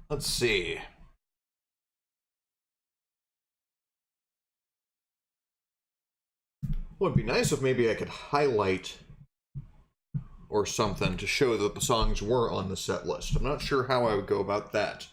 Let's see. Well, it'd be nice if maybe I could highlight or something to show that the songs were on the set list. I'm not sure how I would go about that.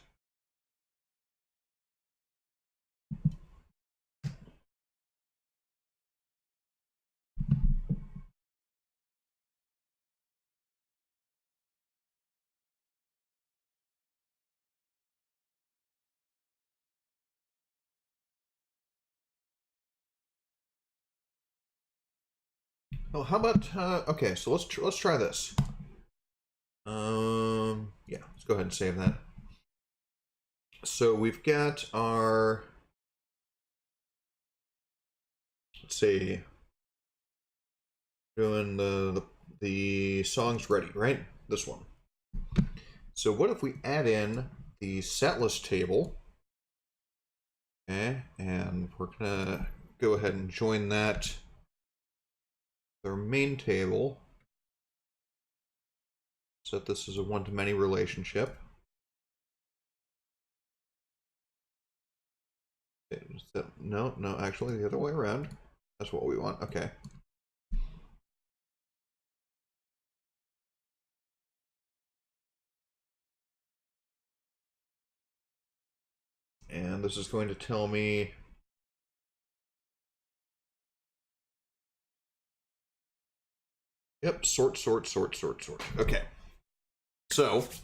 Oh, how about okay? So let's try this. Yeah, let's go ahead and save that. So we've got our, let's see, doing the songs ready, right? This one. So what if we add in the set list table? Okay, and we're gonna go ahead and join that their main table. Set this as a one-to-many relationship. No, actually the other way around. That's what we want. Okay. And this is going to tell me yep, sort. Okay. So let's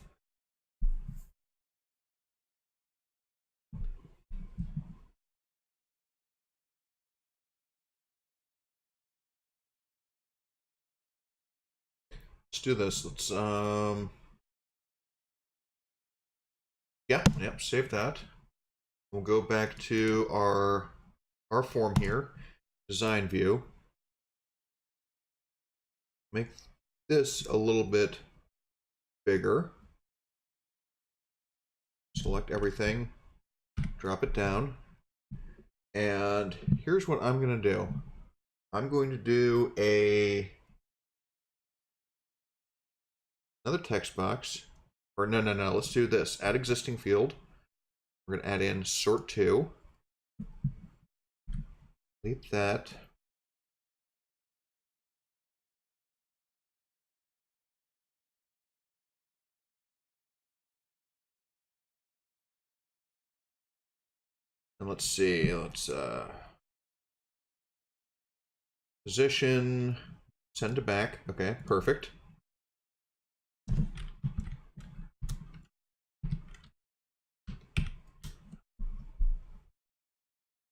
do this. Let's yep, save that. We'll go back to our form here, design view. Make this a little bit bigger. Select everything, drop it down, and here's what I'm going to do. I'm going to do another text box, or no, let's do this. Add existing field. We're going to add in sort to. Delete that. And let's see, position, send to back. Okay, perfect.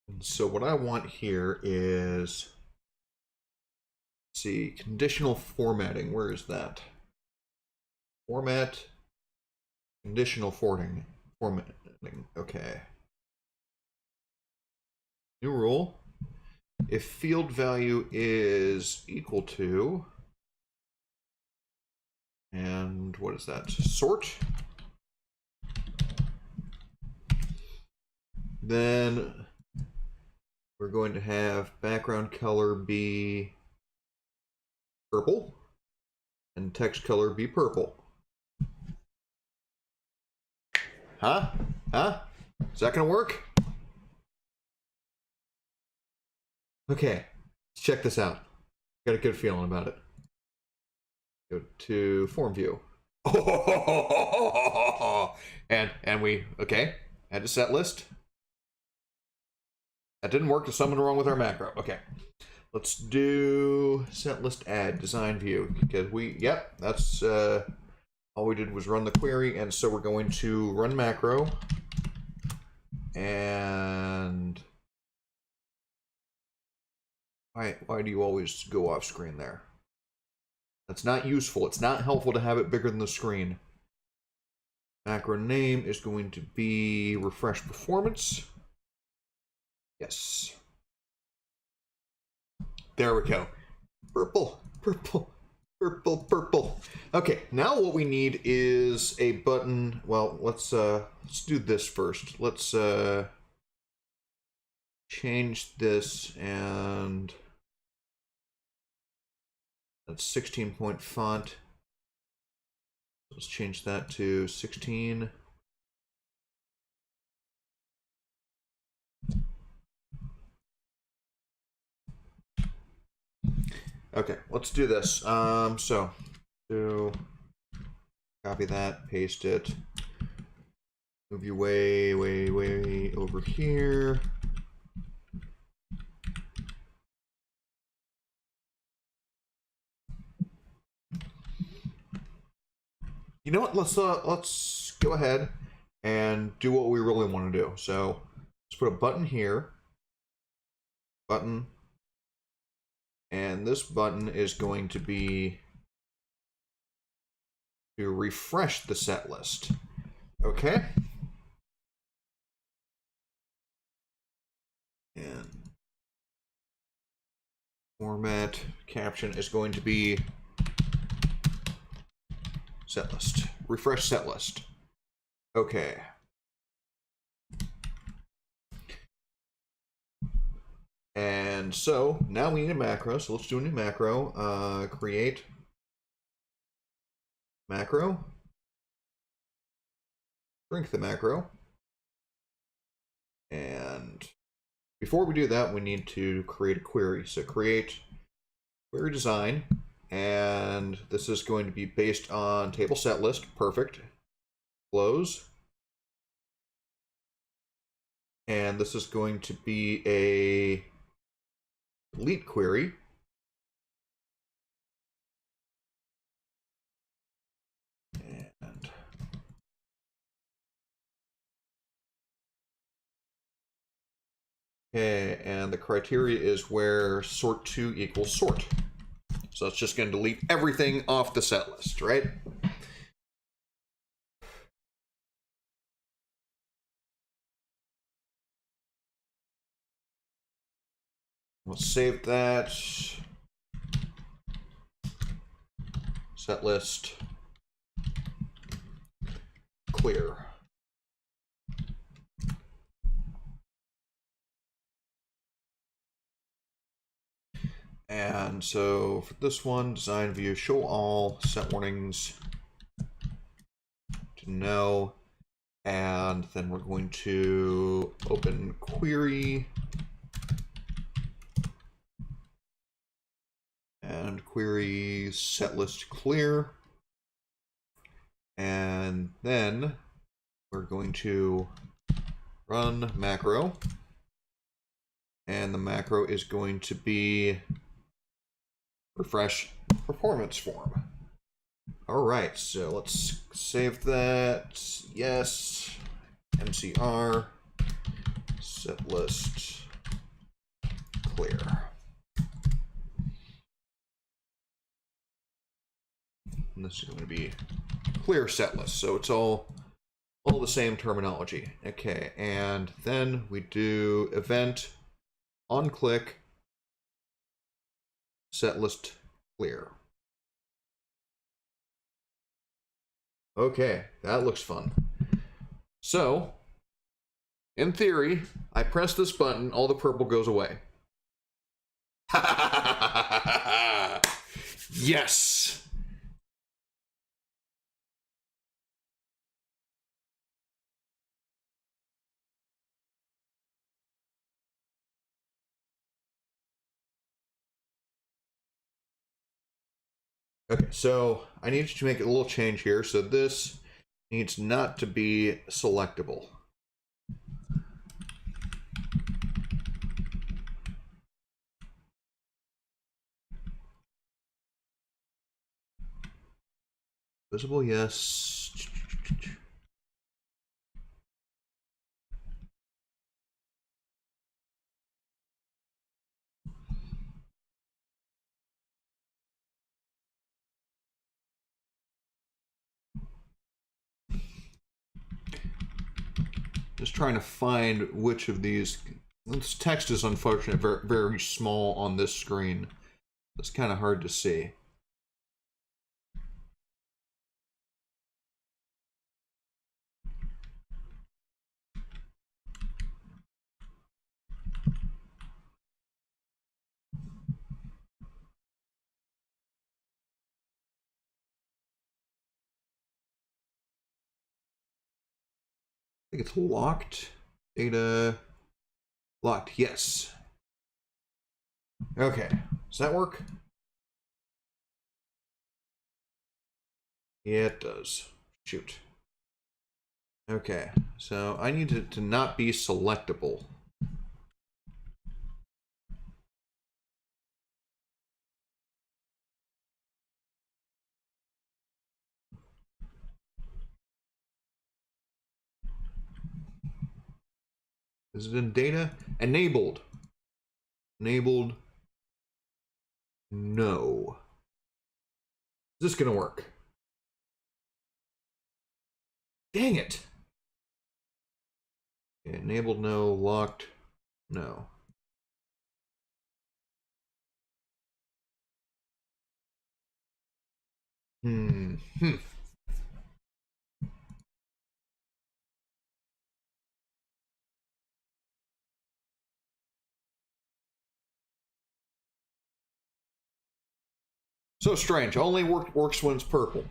And so what I want here is, let's see, conditional formatting. Where is that? Format, conditional formatting. Okay. New rule. If field value is equal to, and what is that? Sort. Then we're going to have background color be purple and text color be purple. Huh? Is that gonna work? Okay, let's check this out. Got a good feeling about it. Go to form view. And we, okay, add to set list. That didn't work. There's something wrong with our macro. Okay, let's do set list add design view, because that's all we did was run the query, and so we're going to run macro, and why do you always go off screen there? That's not useful. It's not helpful to have it bigger than the screen. Macro name is going to be refresh performance. Yes. There we go. Purple, purple, purple, purple. Okay, now what we need is a button. Well, let's do this first. Let's change this, and that's 16-point font. Let's change that to 16. Okay, let's do this. So copy that, paste it, move you way over here. You know what? Let's go ahead and do what we really want to do. So let's put a button here, button, and this button is going to be to refresh the set list. Okay. And format caption is going to be set list. Refresh set list. Okay. And so now we need a macro. So let's do a new macro. Create macro. Shrink the macro. And before we do that, we need to create a query. So create query design. And this is going to be based on table set list. Perfect. Close. And this is going to be a delete query. And okay, and the criteria is where sort to equals sort. So it's just going to delete everything off the set list, right? We'll save that. set list clear. And so for this one, design view, show all, set warnings to no. And then we're going to open query and query set list clear. And then we're going to run macro. And the macro is going to be refresh performance form. All right, so let's save that. Yes, MCR, set list clear. And this is going to be clear set list, so it's all the same terminology. Okay, and then we do event on click set list clear. Okay, that looks fun. So, in theory, I press this button, all the purple goes away. Yes! Okay, so I need to make a little change here. So this needs not to be selectable. Visible, yes. Just trying to find which of these. This text is unfortunately very, very small on this screen. It's kind of hard to see. I think it's locked. Data locked. Yes. Okay. Does that work? Yeah, it does. Shoot. Okay. So I need it to not be selectable. Is it in data? Enabled. Enabled. No. Is this gonna work? Dang it. Okay, enabled no, locked no. Hmm. So strange. Only works when it's purple.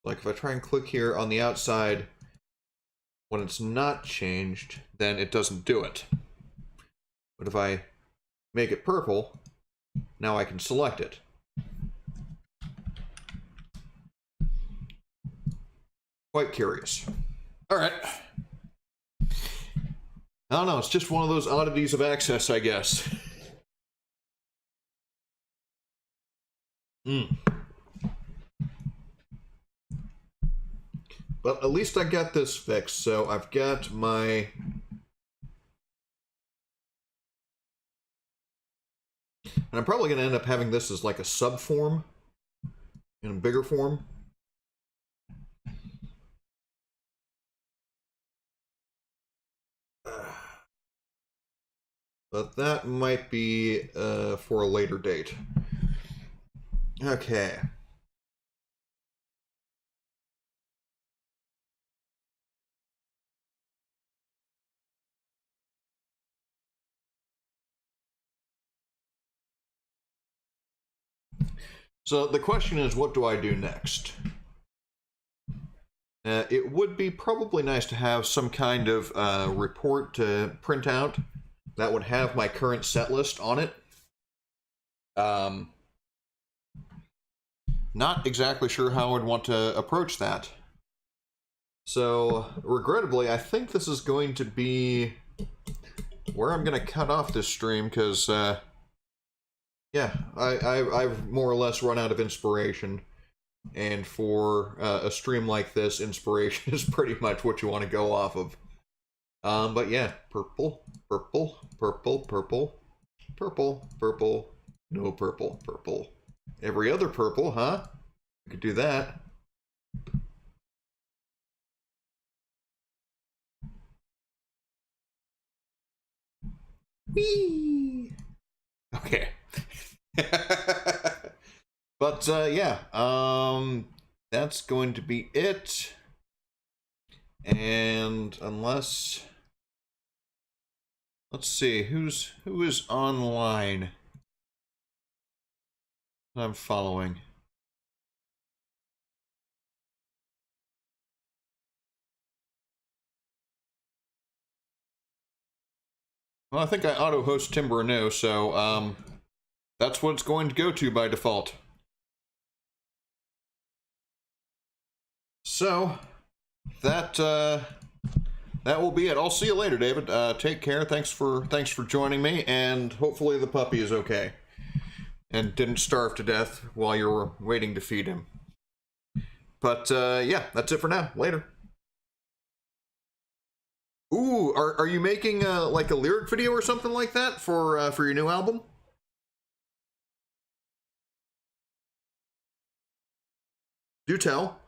Like if I try and click here on the outside, when it's not changed, then it doesn't do it. But if I make it purple, now I can select it. Quite curious. All right. I don't know. It's just one of those oddities of access, I guess. But at least I got this fixed, so I've got my... And I'm probably going to end up having this as like a subform, in a bigger form. But that might be for a later date. Okay. So the question is, what do I do next? It would be probably nice to have some kind of report to print out that would have my current set list on it. Not exactly sure how I would want to approach that. So, regrettably, I think this is going to be where I'm going to cut off this stream, because, yeah, I've more or less run out of inspiration. And for a stream like this, inspiration is pretty much what you want to go off of. But yeah, purple, purple, purple, purple, purple, purple, no purple, purple. Every other purple, huh? We could do that. Whee! Okay. But yeah, that's going to be it. And unless, let's see, who is online I'm following? Well, I think I auto-host Tim Bruneau, so that's what it's going to go to by default. So that will be it. I'll see you later, David. Take care. Thanks for joining me, and hopefully the puppy is okay and didn't starve to death while you were waiting to feed him. But yeah, that's it for now. Later. Ooh, are you making like a lyric video or something like that for your new album? Do tell.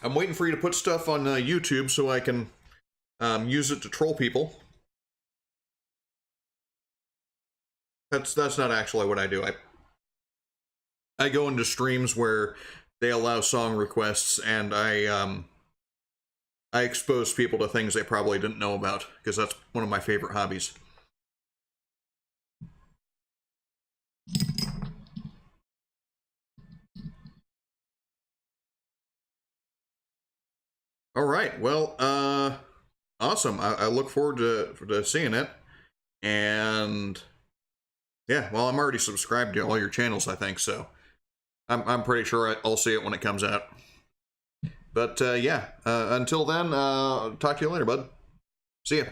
I'm waiting for you to put stuff on YouTube so I can use it to troll people. That's not actually what I do. I go into streams where they allow song requests, and I expose people to things they probably didn't know about, because that's one of my favorite hobbies. All right, well, awesome. I look forward to seeing it, and yeah, well, I'm already subscribed to all your channels, I think, so I'm pretty sure I'll see it when it comes out. But yeah, until then, talk to you later, bud. See ya.